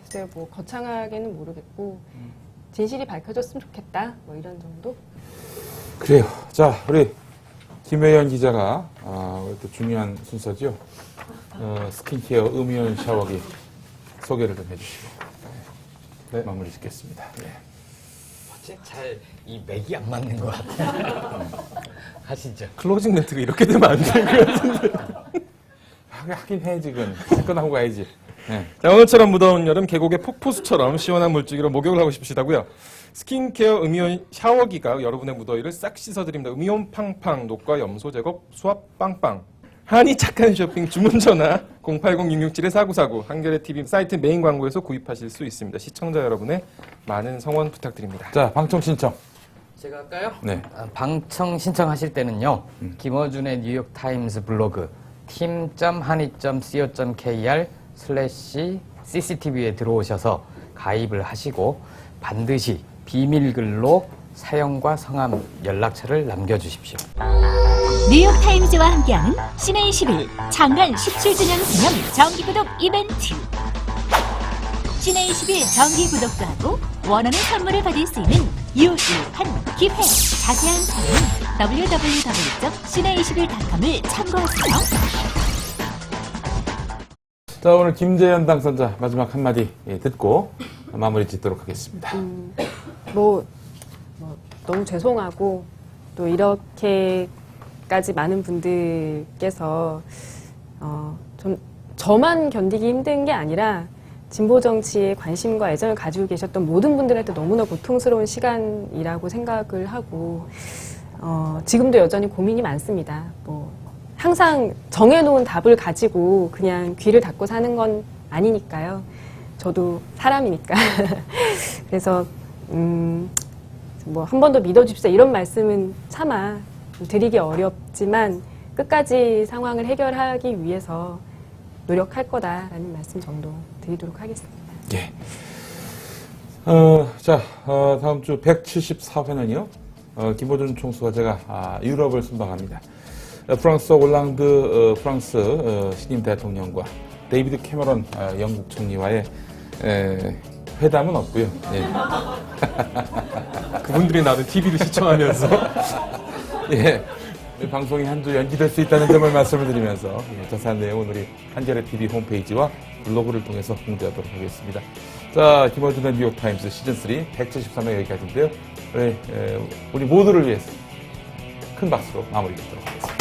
글쎄 뭐 거창하게는 모르겠고 진실이 밝혀졌으면 좋겠다 뭐 이런 정도. 그래요. 자, 우리 김혜연 기자가 또 중요한 순서죠. 스킨케어 음이온 샤워기 소개를 좀 해주시고 네. 마무리 짓겠습니다. 네. 잘 이 맥이 안 맞는 것 같아요. 하시죠. 클로징 멘트가 이렇게 되면 안 될 것 같은데. 하긴 해 지금 끝나고 가야지. 네. 자, 오늘처럼 무더운 여름 계곡의 폭포수처럼 시원한 물줄기로 목욕을 하고 싶으시다고요? 스킨케어 음이온 샤워기가 여러분의 무더위를 싹 씻어드립니다. 음이온 팡팡, 녹과 염소 제거, 수압 빵빵. 한이 착한 쇼핑 주문 전화 080-667-4949 한겨레 TV 사이트 메인 광고에서 구입하실 수 있습니다. 시청자 여러분의 많은 성원 부탁드립니다. 자, 방청 신청. 제가 할까요? 네. 방청 신청하실 때는요. 김어준의 뉴욕타임스 블로그 team.hani.co.kr/cctv에 들어오셔서 가입을 하시고 반드시 비밀글로 사연과 성함, 연락처를 남겨주십시오. 뉴욕타임즈와 함께하는 신의 21 창간 17주년 기념 정기구독 이벤트. 신의 21 정기구독도 하고 원하는 선물을 받을 수 있는 유일한 기회. 자세한 사항은 www.신의21.com을 참고하세요. 자, 오늘 김재현 당선자 마지막 한마디 듣고 마무리 짓도록 하겠습니다. 뭐 너무 죄송하고 또 이렇게까지 많은 분들께서 좀 저만 견디기 힘든 게 아니라 진보 정치에 관심과 애정을 가지고 계셨던 모든 분들한테 너무나 고통스러운 시간이라고 생각을 하고 지금도 여전히 고민이 많습니다. 뭐 항상 정해놓은 답을 가지고 그냥 귀를 닫고 사는 건 아니니까요. 저도 사람이니까. 그래서 뭐 한 번 더 믿어줍시다 이런 말씀은 차마 드리기 어렵지만 끝까지 상황을 해결하기 위해서 노력할 거다라는 말씀 정도 드리도록 하겠습니다. 예. 다음 주 174회는요, 김호준 총수와 제가 유럽을 순방합니다. 프랑스 올랑드 프랑스 신임 대통령과 데이비드 캐머런 영국 총리와의 회담은 없고요. 예. 그분들이 나도 TV를 시청하면서 예. 방송이 한 주 연기될 수 있다는 점을 말씀을 드리면서 자세한 내용은 우리 한겨레 TV 홈페이지와 블로그를 통해서 공개하도록 하겠습니다. 자, 김어준의 뉴욕타임스 시즌3 173회 여기까지인데요. 우리 모두를 위해서 큰 박수로 마무리 짓도록 하겠습니다.